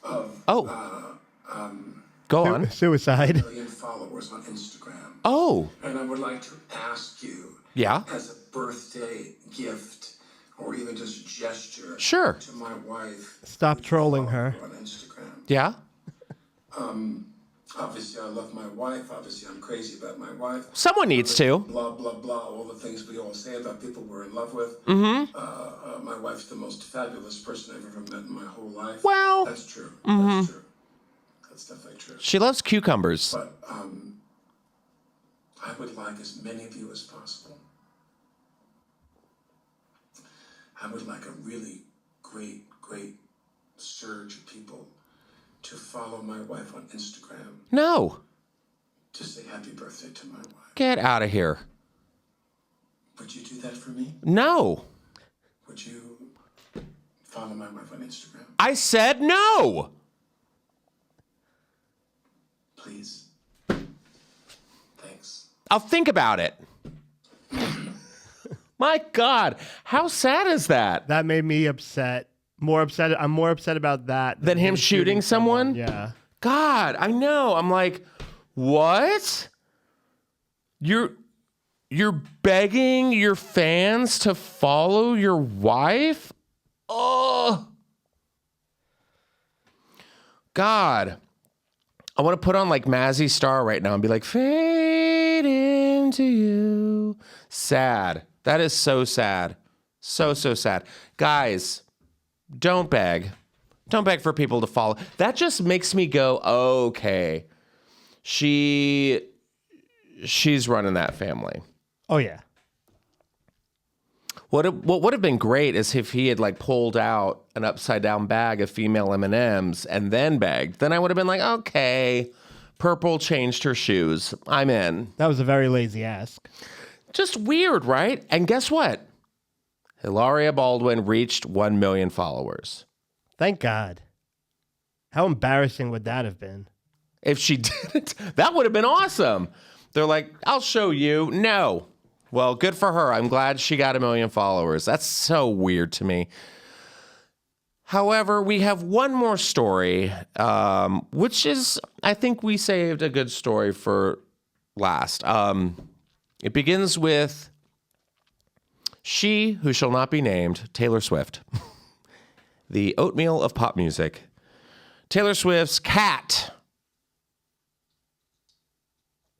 of go on. Suicide. 1 million followers on Instagram. Oh. And I would like to ask you, as a birthday gift or even just gesture to my wife. Stop trolling her. On Instagram. Yeah. Obviously, I love my wife. Obviously, I'm crazy about my wife. Someone needs to. Blah, blah, blah. All the things we all say about people we're in love with. Mm-hmm. My wife's the most fabulous person I've ever met in my whole life. Well. That's true. Mm-hmm. That's true. That's definitely true. She loves cucumbers. But I would like as many of you as possible. I would like a really great surge of people to follow my wife on Instagram. No. To say happy birthday to my wife. Get out of here. Would you do that for me? No. Would you follow my wife on Instagram? I said no. Please. Thanks. I'll think about it. My God, how sad is that? That made me upset. I'm more upset about that Than him shooting someone? Yeah. God, I know. I'm like, what? You're begging your fans to follow your wife? Oh. God. I want to put on like Mazzy Star right now and be like, fade into you. Sad. That is so sad. So sad. Guys, don't beg. Don't beg for people to follow. That just makes me go, okay. She's running that family. Oh, yeah. What would have been great is if he had like pulled out an upside down bag of female M&Ms and then begged. Then I would have been like, okay, Purple changed her shoes. I'm in. That was a very lazy ask. Just weird, right? And guess what? Hilaria Baldwin reached 1 million followers. Thank God. How embarrassing would that have been? If she didn't, that would have been awesome. They're like, I'll show you. No. Well, good for her. I'm glad she got 1 million followers. That's so weird to me. However, we have one more story, which is, I think we saved a good story for last. It begins with she who shall not be named, Taylor Swift, the oatmeal of pop music. Taylor Swift's cat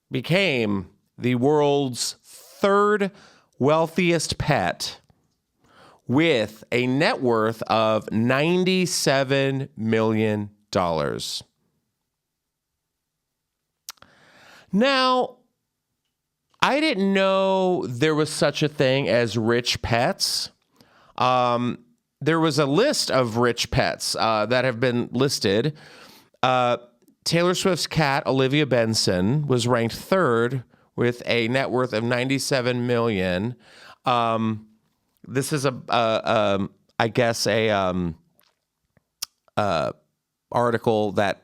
became the world's third wealthiest pet with a net worth of $97 million. Now, I didn't know there was such a thing as rich pets. There was a list of rich pets that have been listed. Taylor Swift's cat, Olivia Benson, was ranked third with a net worth of $97 million. This is I guess a article that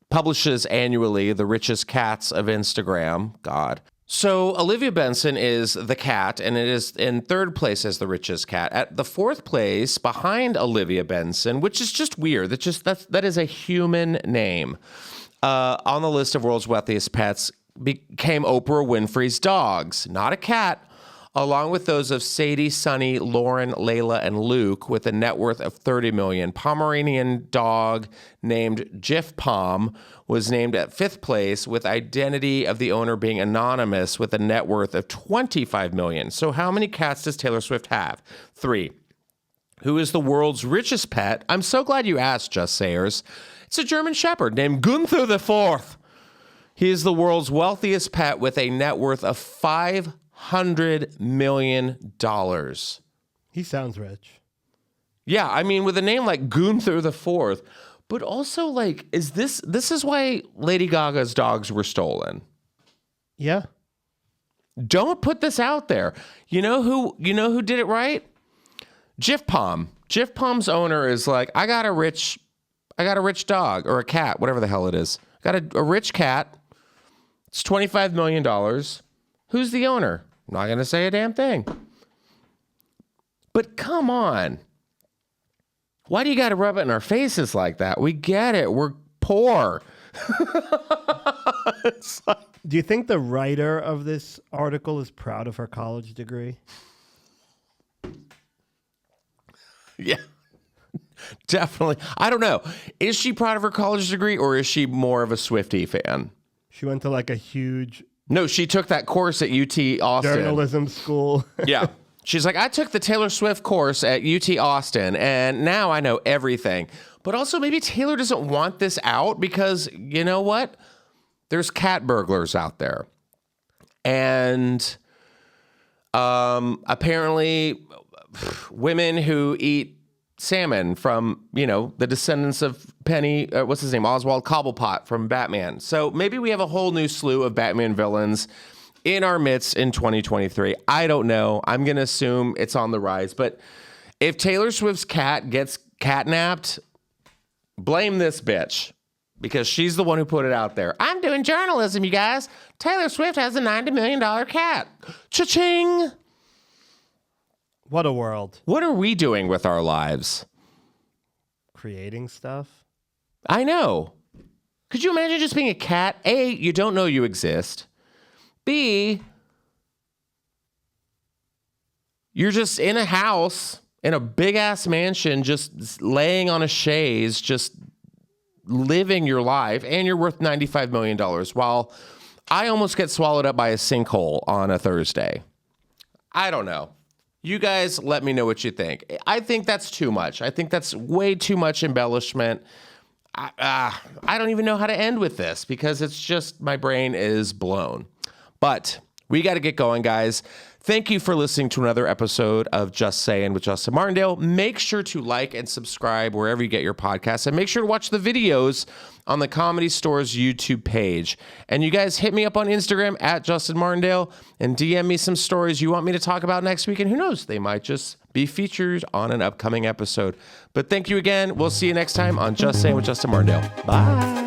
publishes annually the richest cats of Instagram. God. So Olivia Benson is the cat, and it is in third place as the richest cat. At the fourth place, behind Olivia Benson, which is just weird. That is a human name. On the list of world's wealthiest pets became Oprah Winfrey's dogs, not a cat, along with those of Sadie, Sunny, Lauren, Layla, and Luke, with a net worth of $30 million. Pomeranian dog named Jif Pom was named at fifth place, with identity of the owner being anonymous, with a net worth of $25 million. So how many cats does Taylor Swift have? 3. Who is the world's richest pet? I'm so glad you asked, Just Sayers. It's a German Shepherd named Gunther IV. He is the world's wealthiest pet with a net worth of $500 million. He sounds rich. Yeah, I mean, with a name like Gunther IV, but also like, this is why Lady Gaga's dogs were stolen. Yeah. Don't put this out there. You know who did it right? Jif Pom. Jif Pom's owner is like, I got a rich dog, or a cat, whatever the hell it is. Got a rich cat. It's $25 million. Who's the owner? I'm not going to say a damn thing. But come on. Why do you got to rub it in our faces like that? We get it. We're poor. Do you think the writer of this article is proud of her college degree? Yeah. Definitely. I don't know. Is she proud of her college degree, or is she more of a Swiftie fan? She went to like a huge... No, she took that course at UT Austin. Journalism school. Yeah. She's like, I took the Taylor Swift course at UT Austin, and now I know everything. But also maybe Taylor doesn't want this out because, you know what? There's cat burglars out there. And apparently women who eat salmon from, the descendants of what's his name? Oswald Cobblepot from Batman. So maybe we have a whole new slew of Batman villains in our midst in 2023. I don't know. I'm going to assume it's on the rise. But if Taylor Swift's cat gets catnapped, blame this bitch because she's the one who put it out there. I'm doing journalism, you guys. Taylor Swift has a $90 million cat. Cha-ching! What a world. What are we doing with our lives? Creating stuff. I know. Could you imagine just being a cat? A, you don't know you exist. B, you're just in a house, in a big-ass mansion, just laying on a chaise, just living your life, and you're worth $95 million, while I almost get swallowed up by a sinkhole on a Thursday. I don't know. You guys let me know what you think. I think that's too much. I think that's way too much embellishment. I don't even know how to end with this because it's just my brain is blown. But we got to get going, guys. Thank you for listening to another episode of Just Saying with Justin Martindale. Make sure to like and subscribe wherever you get your podcasts, and make sure to watch the videos on the Comedy Store's YouTube page. And you guys hit me up on Instagram at Justin Martindale and DM me some stories you want me to talk about next week. And who knows, they might just be featured on an upcoming episode. But thank you again. We'll see you next time on Just Saying with Justin Martindale. Bye.